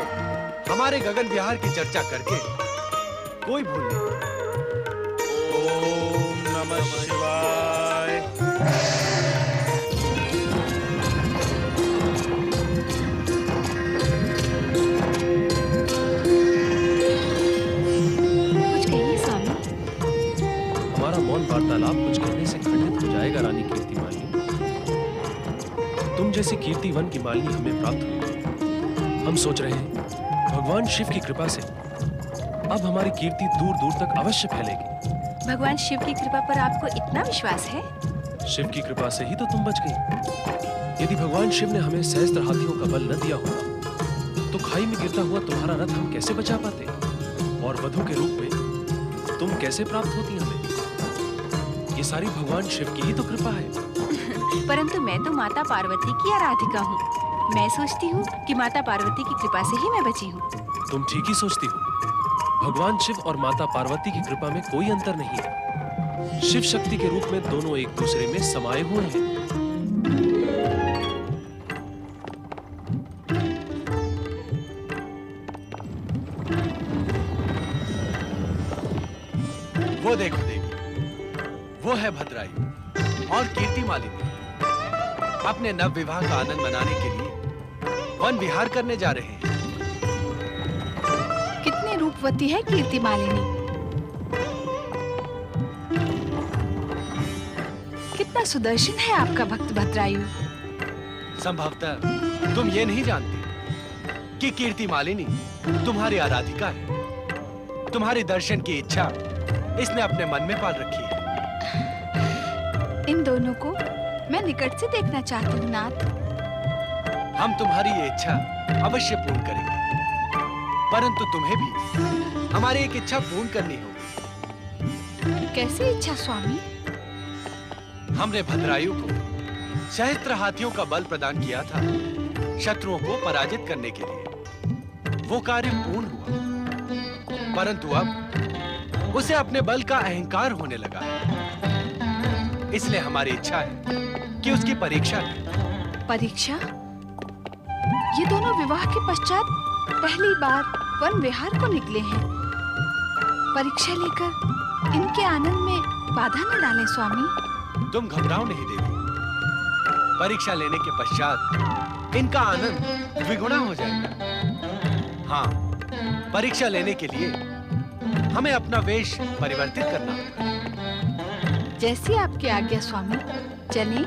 हमारे गगन विहार की चर्चा करके कोई भूल नहीं। ओम नमः शिवाय। कुछ कहिए स्वामी। हमारा मौन वार्तालाप कुछ कहने से खंडित हो जाएगा रानी कीर्ति मालिनी। तुम जैसी कीर्तिवन की मालिनी हमें प्राप्त हुई। हम सोच रहे हैं भगवान शिव की कृपा से अब हमारी कीर्ति दूर दूर तक अवश्य फैलेगी। भगवान शिव की कृपा पर आपको इतना विश्वास है? शिव की कृपा से ही तो तुम बच गई। यदि भगवान शिव ने हमें सहस्त्र हाथियों का बल न दिया होता तो खाई में गिरता हुआ तुम्हारा रथ हम कैसे बचा पाते और वधु के रूप में तुम कैसे प्राप्त होती हमें। ये सारी भगवान शिव की ही तो कृपा है। परंतु मैं तो माता पार्वती की आराधिका हूँ। मैं सोचती हूँ कि माता पार्वती की कृपा से ही मैं बची हूँ। तुम ठीक ही सोचती हो। भगवान शिव और माता पार्वती की कृपा में कोई अंतर नहीं है। शिव शक्ति के रूप में दोनों एक दूसरे में समाये हुए हैं। वो देखो देवी, वो है भद्रायु और कीर्ति मालिनी अपने नव विवाह का आनंद मनाने के लिए वन विहार करने जा रहे हैं। कितनी रूपवती है कीर्ति मालिनी, कितना सुदर्शन है आपका भक्त भद्रायु। संभवतः तुम ये नहीं जानती कि कीर्ति मालिनी तुम्हारी आराधिका है। तुम्हारे दर्शन की इच्छा इसने अपने मन में पाल रखी है। इन दोनों को मैं निकट से देखना चाहती हूँ नाथ। हम तुम्हारी ये इच्छा अवश्य पूर्ण करेंगे, परंतु तुम्हें भी हमारी एक इच्छा पूर्ण करनी होगी। कैसी इच्छा स्वामी? हमने भद्रायु को सहस्त्र हाथियों का बल प्रदान किया था शत्रुओं को पराजित करने के लिए। वो कार्य पूर्ण हुआ, परंतु अब उसे अपने बल का अहंकार होने लगा है। इसलिए हमारी इच्छा है कि उसकी परीक्षा लें। परीक्षा? ये दोनों विवाह के पश्चात पहली बार वन विहार को निकले हैं। परीक्षा लेकर इनके आनंद में बाधा न डालें स्वामी। तुम घबराओ नहीं देवी। परीक्षा लेने के पश्चात इनका आनंद द्विगुना हो जाएगा। हाँ, परीक्षा लेने के लिए हमें अपना वेश परिवर्तित करना होगा। जैसी आपकी आज्ञा स्वामी। चलें।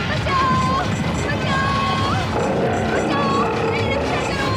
बचाओ! बचाओ! बचाओ! मेरी रक्षा करो!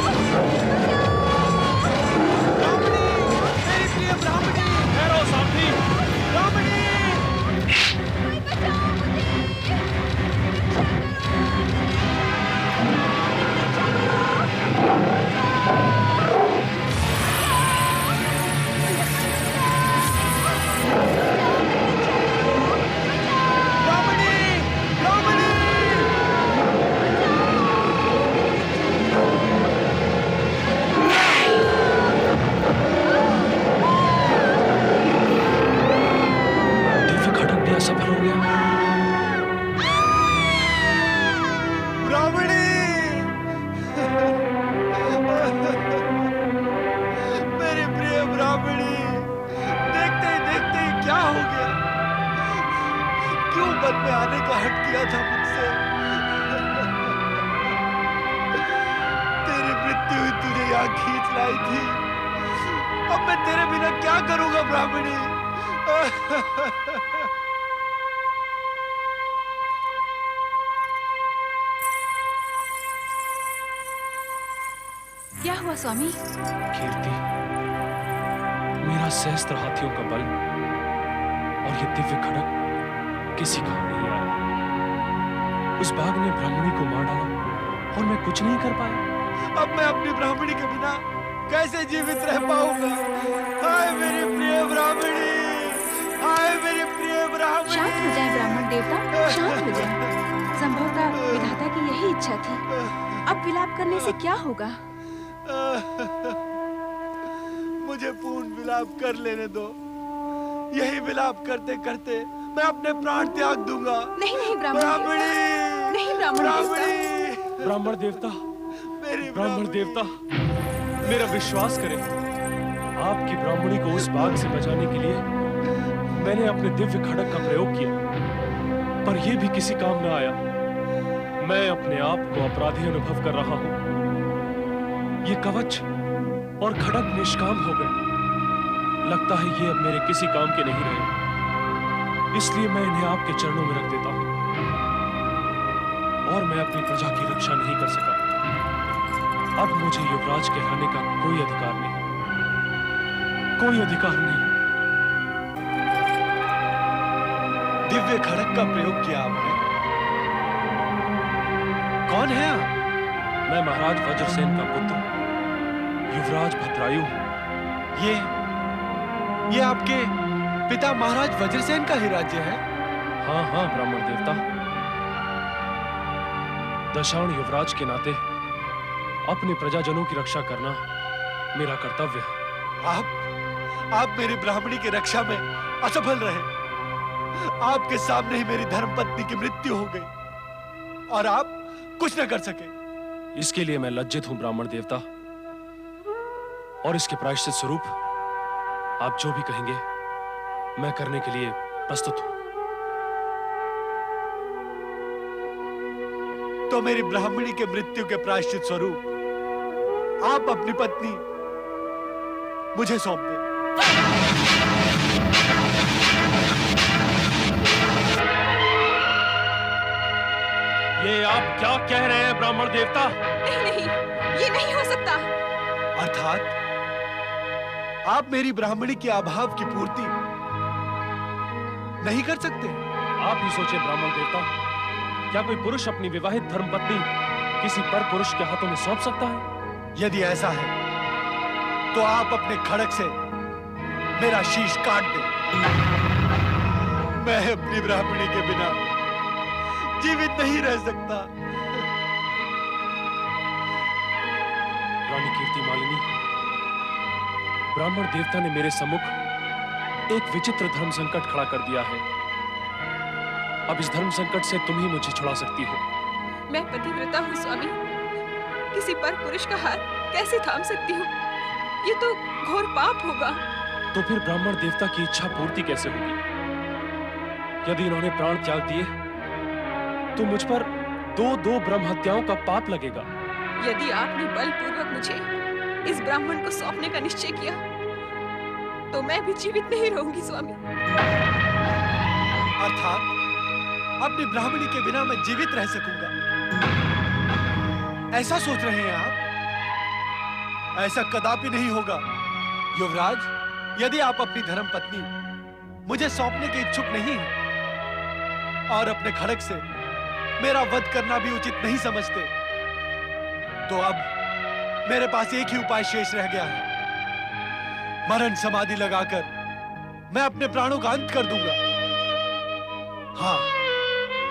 बाद में आने का हट किया था मुझसे। तेरी मृत्यु ही तुझे यहाँ खींच लाई थी। अब मैं तेरे बिना क्या करूंगा ब्राह्मणी? क्या हुआ स्वामी? कीर्ति, मेरा सहस्त्र हाथियों का बल और ये दिव्य खड़ग किसी काम नहीं आया। उस बाघ ने ब्राह्मणी को मार डाला और मैं कुछ नहीं कर पाया। अब मैं अपनी ब्राह्मणी के बिना कैसे जीवित रह पाऊंगा? हाय मेरी प्रिय ब्राह्मणी, हाय मेरी प्रिय ब्राह्मणी। शांत हो जाए ब्राह्मण देवता, शांत हो जाए। संभवतः विधाता की यही इच्छा थी। अब विलाप करने से क्या होगा? मुझे पूर्ण विलाप कर लेने दो। यही विलाप करते करते मैं अपने प्राण त्याग दूंगा। नहीं नहीं ब्राह्मण, नहीं ब्राह्मण देवता। ब्राह्मण देवता, ब्राह्मण देवता, मेरा विश्वास करें। आपकी ब्राह्मणी को उस बाघ से बचाने के लिए मैंने अपने दिव्य खड़ग का प्रयोग किया, पर यह भी किसी काम न आया। मैं अपने आप को अपराधी अनुभव कर रहा हूं। ये कवच और खड़ग निष्काम हो गए। लगता है ये अब मेरे किसी काम के नहीं रहे। इसलिए मैं इन्हें आपके चरणों में रख देता हूं। और मैं अपनी प्रजा की रक्षा नहीं कर सका। अब मुझे युवराज कहलाने का कोई अधिकार नहीं, कोई अधिकार नहीं। दिव्य खड़ग का प्रयोग किया आपने? कौन है आप? मैं महाराज वज्रसेन का पुत्र युवराज भद्रायु हूं। ये आपके पिता महाराज वज्रसेन का ही राज्य है? हाँ हाँ ब्राह्मण देवता। दशाण युवराज के नाते अपने प्रजाजनों की रक्षा करना मेरा कर्तव्य है। आप मेरी ब्राह्मणी की रक्षा में असफल रहे। आपके सामने ही मेरी धर्मपत्नी की मृत्यु हो गई और आप कुछ न कर सके। इसके लिए मैं लज्जित हूं ब्राह्मण देवता, और इसके प्रायश्चित स्वरूप आप जो भी कहेंगे मैं करने के लिए प्रस्तुत हूं। तो मेरी ब्राह्मणी के मृत्यु के प्रायश्चित स्वरूप आप अपनी पत्नी मुझे सौंप दें। ये आप क्या कह रहे हैं ब्राह्मण देवता? नहीं, ये नहीं हो सकता। अर्थात आप मेरी ब्राह्मणी के अभाव की पूर्ति नहीं कर सकते? आप ही सोचे ब्राह्मण देवता, क्या कोई पुरुष अपनी विवाहित धर्मपत्नी किसी पर पुरुष के हाथों में सौंप सकता है? यदि ऐसा है तो आप अपने खड़ग से मेरा शीश काट दें। मैं अपनी ब्राह्मणी के बिना जीवित नहीं रह सकता। रानी कीर्ति मालिनी, ब्राह्मण देवता ने मेरे सम्मुख एक विचित्र धर्म संकट खड़ा कर दिया है। अब इस धर्म संकट से तुम ही मुझे छुड़ा सकती हो। मैं पतिव्रता हूँ स्वामी, किसी पर पुरुष का हाथ कैसे थाम सकती हूँ? ये तो घोर पाप होगा। तो फिर ब्राह्मण देवता की इच्छा पूर्ति कैसे होगी? यदि इन्होंने प्राण त्याग दिए तो मुझ पर दो ब्रह्म हत्याओं का पाप लगेगा। यदि आपने बलपूर्वक मुझे इस ब्राह्मण को सौंपने का निश्चय किया तो मैं भी जीवित नहीं रहूंगी स्वामी। अर्थात अपनी ब्राह्मणी के बिना मैं जीवित रह सकूंगा, ऐसा सोच रहे हैं आप? ऐसा कदापि नहीं होगा युवराज। यदि आप अपनी धर्मपत्नी मुझे सौंपने के इच्छुक नहीं हैं और अपने खड़ग से मेरा वध करना भी उचित नहीं समझते, तो अब मेरे पास एक ही उपाय शेष रह गया है। मरण समाधि लगाकर मैं अपने प्राणों का अंत कर दूंगा। हाँ,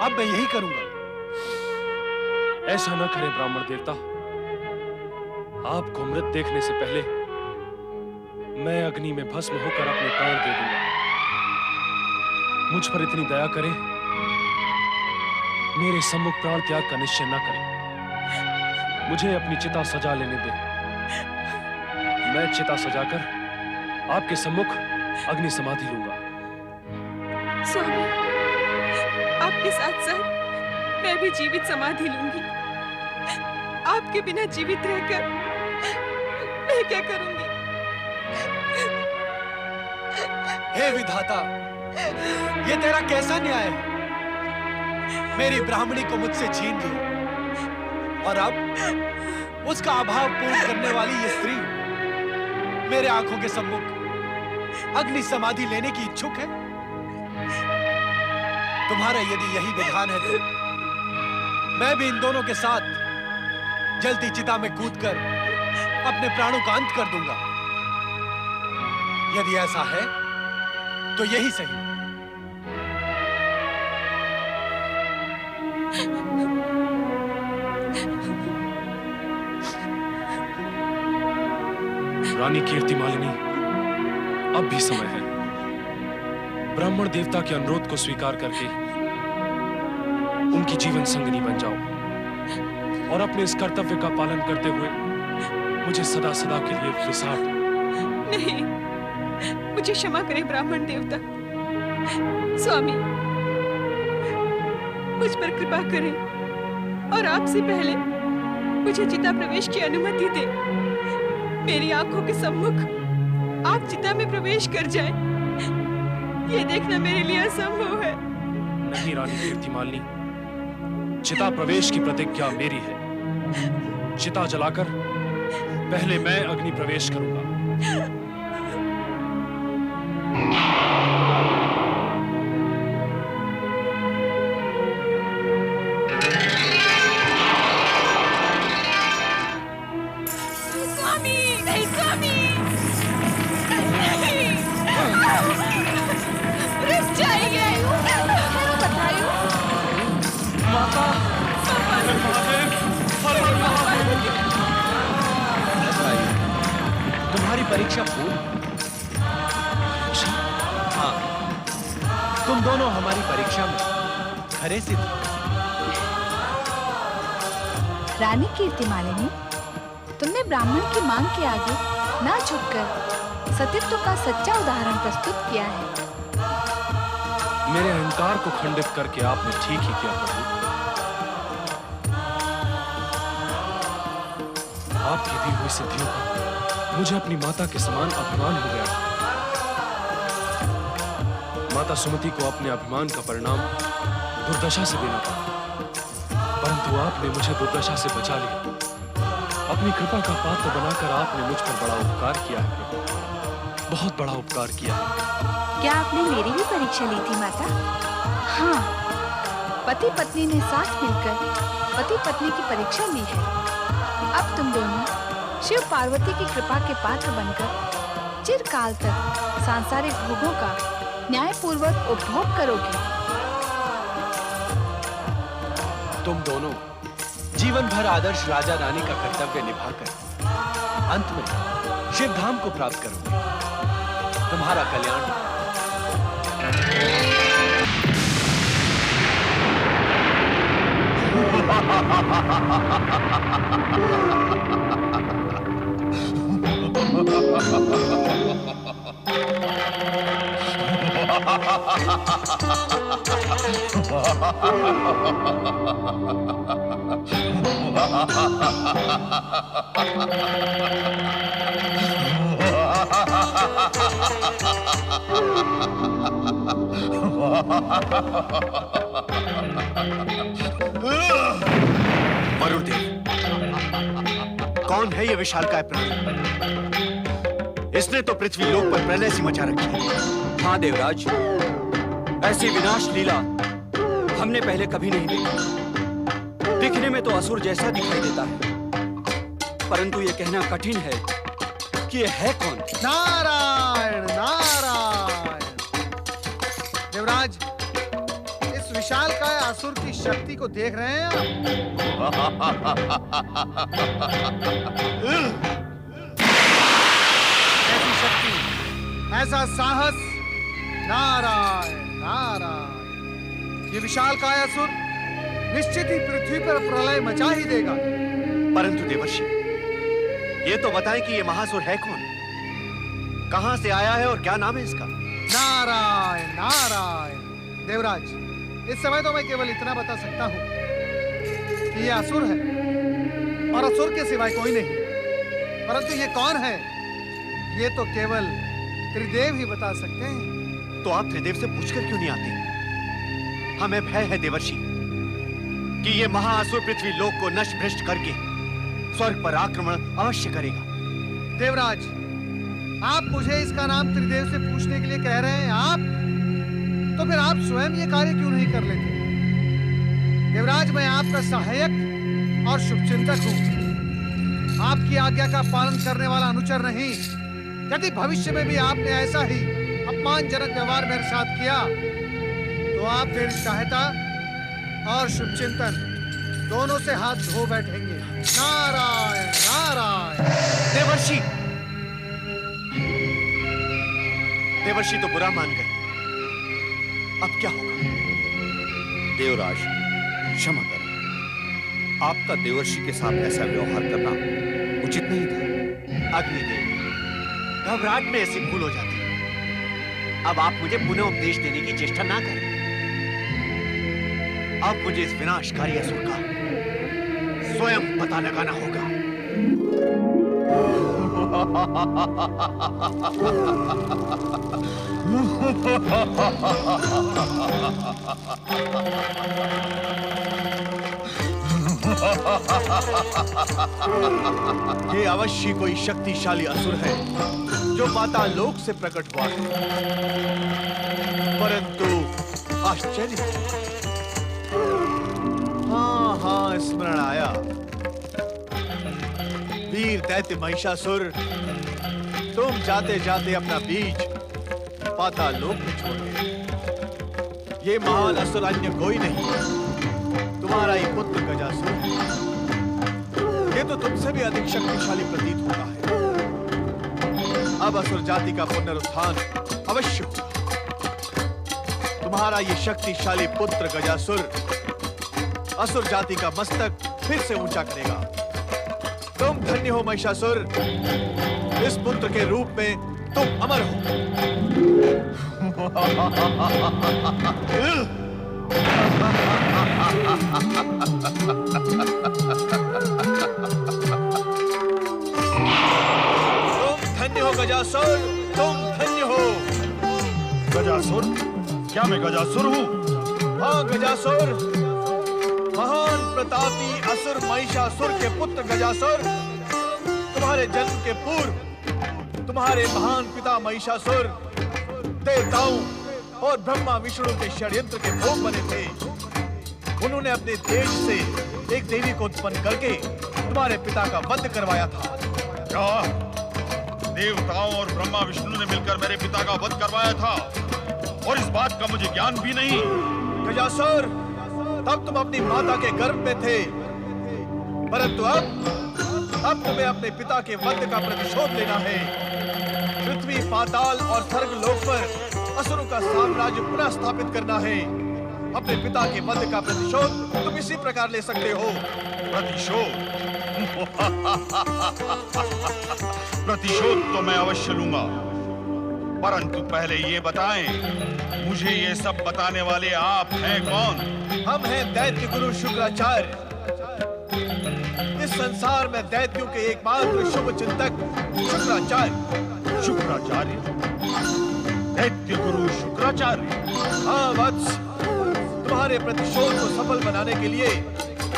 अब मैं यही करूंगा। ऐसा न करें ब्राह्मण देवता। आपको मृत देखने से पहले मैं अग्नि में भस्म होकर अपने प्राण दे दूंगा। मुझ पर इतनी दया करें, मेरे सम्मुख प्राण त्याग का निश्चय न करें। मुझे अपनी चिता सजा लेने दें। मैं चिता सजाकर आपके सम्मुख अग्नि समाधि लूंगा। स्वामी, आपके साथ साथ मैं भी जीवित समाधि लूंगी। आपके बिना जीवित रहकर मैं क्या करूंगी? हे विधाता, ये तेरा कैसा न्याय है? मेरी ब्राह्मणी को मुझसे छीन लिया और अब उसका अभाव पूर्ण करने वाली ये स्त्री मेरे आंखों के सम्मुख अग्नि समाधि लेने की इच्छुक है। तुम्हारा यदि यही विधान है तो मैं भी इन दोनों के साथ जलती चिता में कूदकर अपने प्राणों का अंत कर दूंगा। यदि ऐसा है तो यही सही। रानी कीर्तिमालिनी, अब भी समय है। ब्राह्मण देवता के अनुरोध को स्वीकार करके उनकी जीवन संगिनी बन जाओ और अपने इस कर्तव्य का पालन करते हुए मुझे सदा सदा के लिए विसार दो। नहीं, मुझे क्षमा करें ब्राह्मण देवता। स्वामी, मुझ पर कृपा करें और आपसे पहले मुझे चिता प्रवेश की अनुमति दें। मेरी आंखों के सम्मुख आप चिता में प्रवेश कर जाएं, ये देखना मेरे लिए असंभव है। नहीं रानी कीर्तिमालिनी, चिता प्रवेश की प्रतिज्ञा मेरी है। चिता जलाकर पहले मैं अग्नि प्रवेश करूंगा। तुम्हारी परीक्षा पूर्ण? हाँ, तुम दोनों हमारी परीक्षा में खरे सिद्ध। रानी कीर्तिमालिनी, तुमने ब्राह्मण की मांग के आगे ना झुककर सतीत्व का सच्चा उदाहरण प्रस्तुत किया है। मेरे अहंकार को खंडित करके आपने ठीक ही किया प्रभु। आपकी दी हुई सिद्धियों का मुझे अपनी माता के समान अभिमान हो गया। माता सुमति को अपने अभिमान का परिणाम दुर्दशा से देना पड़ा, परंतु आपने मुझे दुर्दशा से बचा लिया। अपनी कृपा का पात्र बनाकर आपने मुझ पर बड़ा उपकार किया है प्रभु, बहुत बड़ा उपकार किया है। क्या आपने मेरी भी परीक्षा ली थी माता? हाँ, पति पत्नी ने साथ मिलकर पति पत्नी की परीक्षा ली है। अब तुम दोनों शिव पार्वती की कृपा के पात्र बनकर चिरकाल तक सांसारिक भोगों का न्यायपूर्वक उपभोग करोगे। तुम दोनों जीवन भर आदर्श राजा रानी का कर्तव्य निभाकर अंत में शिवधाम को प्राप्त करोगे। तुम्हारा कल्याण वरुणदेव, कौन है ये विशालकाय प्राणी? इसने तो पृथ्वी लोक पर प्रलय सी मचा रखी है। हाँ देवराज, ऐसी विनाश लीला हमने पहले कभी नहीं देखी। दिखने में तो असुर जैसा दिखाई देता है, परंतु ये कहना कठिन है कि ये है कौन। नारायण नारायण। देवराज, इस विशालकाय असुर की शक्ति को देख रहे हैं आप? ऐसी शक्ति, ऐसा साहस, नारायण नारायण। ये विशालकाय असुर निश्चित ही पृथ्वी पर प्रलय मचा ही देगा। परंतु देवर्षि, ये तो बताएं कि ये महासुर है कौन, कहां से आया है और क्या नाम है इसका? नारायण नारायण। देवराज, इस समय तो मैं केवल इतना बता सकता हूँ कि ये असुर है और असुर के सिवाय कोई नहीं। परंतु ये कौन है, ये तो केवल त्रिदेव ही बता सकते हैं। तो आप त्रिदेव से पूछकर क्यों नहीं आते? हमें भय है देवर्षि कि ये महाअसुर पृथ्वी लोक को नष्ट भ्रष्ट करके स्वर्ग पर आक्रमण अवश्य करेगा। देवराज, आप मुझे इसका नाम त्रिदेव से पूछने के लिए कह रहे हैं आप? तो फिर आप स्वयं ये कार्य क्यों नहीं कर लेते? देवराज, मैं आपका सहायक और शुभचिंतक हूँ, आपकी आज्ञा का पालन करने वाला अनुचर नहीं। यदि भविष्य में भी आपने ऐसा ही अपमानजनक व्यवहार मेरे साथ किया तो आप मेरी सहायता और शुभचिंतन दोनों से हाथ धो बैठेंगे। नारायण नारायण। देवर्षि, देवर्षि तो बुरा मान गए, अब क्या होगा? देवराज, क्षमा करें, आपका देवर्षि के साथ ऐसा व्यवहार करना उचित नहीं था। अग्निदेव, घबराहट में ऐसी भूल हो जाती है। अब आप मुझे पुनः उपदेश देने की चेष्टा ना करें। अब मुझे इस विनाशकारी असुर का स्वयं पता लगाना होगा। ये अवश्य कोई शक्तिशाली असुर है जो पाताल लोक से प्रकट हुआ है। परंतु आश्चर्य, हाँ, स्मरण आया। वीर दैत्य महिषासुर, तुम जाते जाते अपना बीज पाताल लोक में छोड़ गए। ये महान असुर अन्य कोई नहीं, तुम्हारा ही पुत्र गजासुर। ये तो तुमसे भी अधिक शक्तिशाली प्रतीत होता है। अब असुर जाति का पुनरुत्थान अवश्य होगा। तुम्हारा ये शक्तिशाली पुत्र गजासुर असुर जाति का मस्तक फिर से ऊंचा करेगा। तुम धन्य हो महिषासुर, इस पुत्र के रूप में तुम अमर हो। तुम धन्य हो गजासुर, तुम धन्य हो। गजासुर? क्या मैं गजासुर हूँ? हाँ गजासुर, महान प्रतापी असुर महिषासुर के पुत्र गजासुर। तुम्हारे जन्म के पूर्व तुम्हारे महान पिता महिषासुर देवताओं और ब्रह्मा विष्णु के षड्यंत्र के भोग बने थे। उन्होंने अपने देश से एक देवी को उत्पन्न करके तुम्हारे पिता का वध करवाया था। क्या देवताओं और ब्रह्मा विष्णु ने मिलकर मेरे पिता का वध करवाया था और इस बात का मुझे ज्ञान भी नहीं? गजासुर, तब तुम अपनी माता के गर्भ में थे, परंतु अब तुम्हें अपने पिता के वध का प्रतिशोध लेना है। पृथ्वी, पाताल और स्वर्ग लोक पर असुरों का साम्राज्य पुनः स्थापित करना है। अपने पिता के वध का प्रतिशोध तुम इसी प्रकार ले सकते हो। प्रतिशोध? प्रतिशोध तो मैं अवश्य लूंगा, परंतु पहले ये बताएं, मुझे ये सब बताने वाले आप हैं कौन? हम हैं दैत्य गुरु शुक्राचार्य। इस संसार में दैत्यों के एकमात्र शुभ चिंतक शुक्राचार्य। शुक्राचार्य? दैत्य गुरु शुक्राचार्य? हाँ वत्स, तुम्हारे प्रतिशोध को सफल बनाने के लिए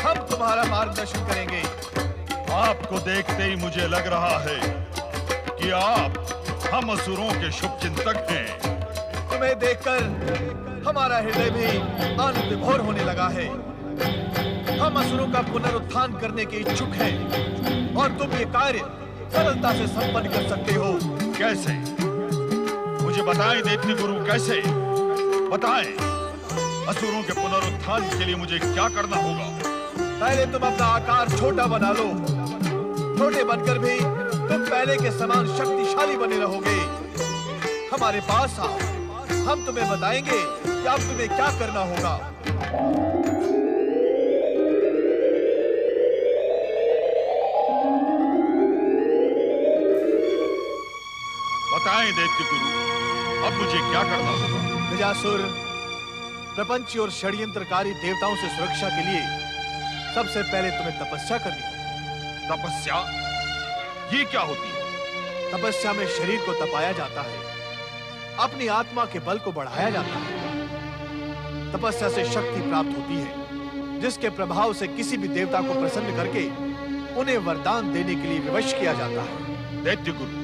हम तुम्हारा मार्गदर्शन करेंगे। आपको देखते ही मुझे लग रहा है कि आप हम असुरों के शुभ चिंतक हैं। तुम्हें देखकर हमारा हृदय भी आनंद विभोर होने लगा है। हम असुरों का पुनरुत्थान करने के इच्छुक हैं और तुम ये कार्य सरलता से संपन्न कर सकते हो। कैसे? मुझे बताएं दैत्य गुरु, कैसे? बताएं। असुरों के पुनरुत्थान के लिए मुझे क्या करना होगा? पहले तुम अपना आकार छोटा बना लो। छोटे बनकर भी तुम पहले के समान शक्तिशाली बने रहोगे। हमारे पास आओ, हम तुम्हें बताएंगे कि अब तुम्हें क्या करना होगा। बताएं दैत्य गुरु, अब मुझे क्या करना होगा? गजासुर, प्रपंची और षड्यंत्रकारी देवताओं से सुरक्षा के लिए सबसे पहले तुम्हें तपस्या करनी होगी। तपस्या? ये क्या होती है? तपस्या में शरीर को तपाया जाता है, अपनी आत्मा के बल को बढ़ाया जाता है। तपस्या से शक्ति प्राप्त होती है, जिसके प्रभाव से किसी भी देवता को प्रसन्न करके उन्हें वरदान देने के लिए विवश किया जाता है। दैत्य गुरु,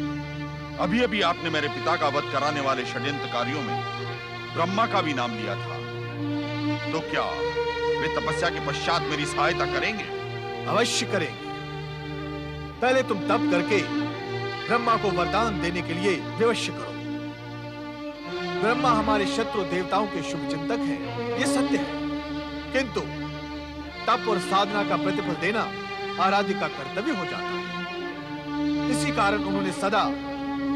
अभी अभी आपने मेरे पिता का वध कराने वाले षड्यंत्रकारियों में ब्रह्मा का भी नाम लिया था, तो क्या वे तपस्या के पश्चात मेरी सहायता करेंगे? अवश्य करेंगे। पहले तुम तप करके ब्रह्मा को वरदान देने के लिए विवश करो। ब्रह्मा हमारे शत्रु देवताओं के शुभ चिंतक हैं, ये सत्य है, किंतु तप और साधना का प्रतिफल देना आराध्य का कर्तव्य हो जाता है। इसी कारण उन्होंने सदा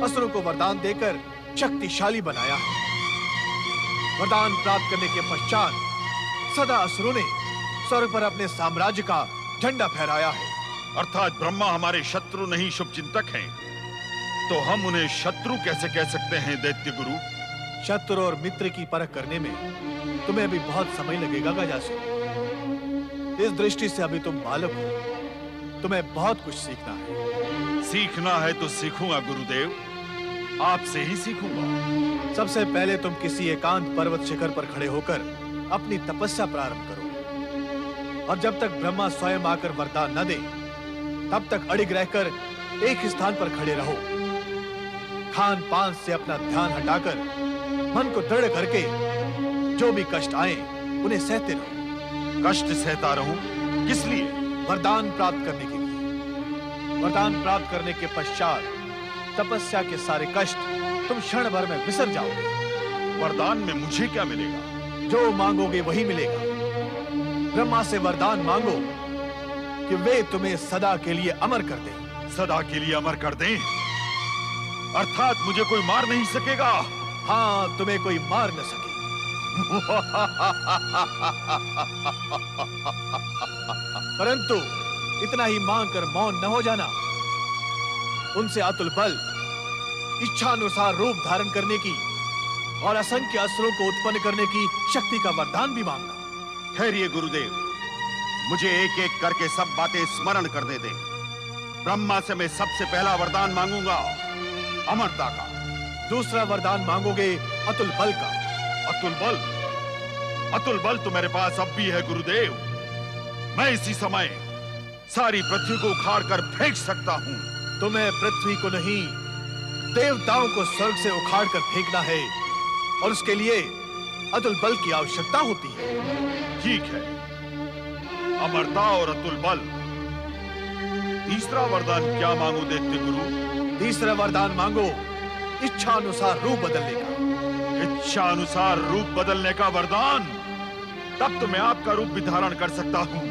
असुरों को वरदान देकर शक्तिशाली बनाया है। वरदान प्राप्त करने के पश्चात सदा असुरों ने स्वर्ग पर अपने साम्राज्य का झंडा फहराया है। अर्थात ब्रह्मा हमारे शत्रु नहीं शुभ चिंतक हैं, तो हम उन्हें शत्रु कैसे कह सकते हैं दैत्य गुरु? शत्रु और मित्र की परख करने में तुम्हें अभी बहुत समय लगेगा गजासुर। इस दृष्टि से अभी तुम बालक हो, तुम्हें बहुत कुछ सीखना है। सीखना है तो सीखूंगा गुरुदेव, आपसे ही सीखूंगा। सबसे पहले तुम किसी एकांत पर्वत शिखर पर खड़े होकर अपनी तपस्या प्रारंभ करो, और जब तक ब्रह्मा स्वयं आकर वरदान न दे, तब तक अड़िग रहकर एक ही स्थान पर खड़े रहो। खान पान से अपना ध्यान हटाकर मन को दृढ़ करके जो भी कष्ट आए उन्हें सहते रहो। कष्ट सहता रहूं? किस लिए? वरदान प्राप्त करने के लिए। वरदान प्राप्त करने के पश्चात तपस्या के सारे कष्ट तुम क्षण भर में बिसर जाओगे। वरदान में मुझे क्या मिलेगा? जो मांगोगे वही मिलेगा। ब्रह्मा से वरदान मांगो कि वे तुम्हें सदा के लिए अमर कर दें। सदा के लिए अमर कर दें? अर्थात मुझे कोई मार नहीं सकेगा? हाँ, तुम्हें कोई मार न सके। परंतु इतना ही मांगकर मौन न हो जाना। उनसे अतुल बल, इच्छानुसार रूप धारण करने की और असंख्य असुरों को उत्पन्न करने की शक्ति का वरदान भी मांगना। ठहरिए गुरुदेव, मुझे एक एक करके सब बातें स्मरण करने दें। ब्रह्मा से मैं सबसे पहला वरदान मांगूंगा अमरता का। दूसरा वरदान मांगोगे अतुल बल का। अतुल बल? अतुल बल तो मेरे पास अब भी है गुरुदेव। मैं इसी समय सारी पृथ्वी को उखाड़ कर फेंक सकता हूँ। तुम्हें पृथ्वी को नहीं, देवताओं को स्वर्ग से उखाड़ कर फेंकना है, और उसके लिए अतुल बल की आवश्यकता होती है। ठीक है, अमरता और अतुल बल। तीसरा वरदान क्या मांगू दैत्य गुरु? तीसरा वरदान मांगो इच्छा अनुसार रूप बदलने का। इच्छा अनुसार रूप बदलने का वरदान? तब तो मैं आपका रूप भी धारण कर सकता हूँ।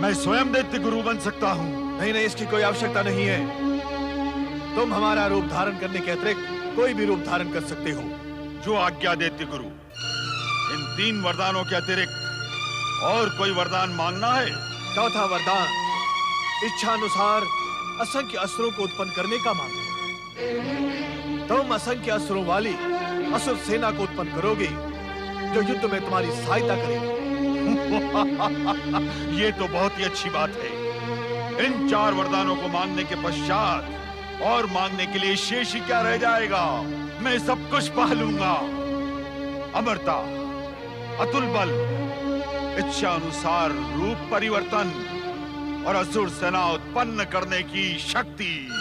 मैं स्वयं दैत्य गुरु बन सकता हूँ। नहीं नहीं, इसकी कोई आवश्यकता नहीं है। तुम हमारा रूप धारण करने के अतिरिक्त कोई भी रूप धारण कर सकते हो। जो आज्ञा दैत्य गुरु। इन 3 वरदानों के अतिरिक्त और कोई वरदान मांगना है? चौथा वरदान इच्छानुसार असंख्य असुरों को उत्पन्न करने का मांगो। तुम असंख्य असुरों वाली असुर सेना को उत्पन्न करोगे, जो युद्ध में तुम्हारी सहायता करेगी। ये तो बहुत ही अच्छी बात है। इन 4 वरदानों को मांगने के पश्चात और मांगने के लिए शेष ही क्या रह जाएगा? मैं सब कुछ पा लूंगा। अमरता, अतुल बल, इच्छा अनुसार रूप परिवर्तन और असुर सेना उत्पन्न करने की शक्ति।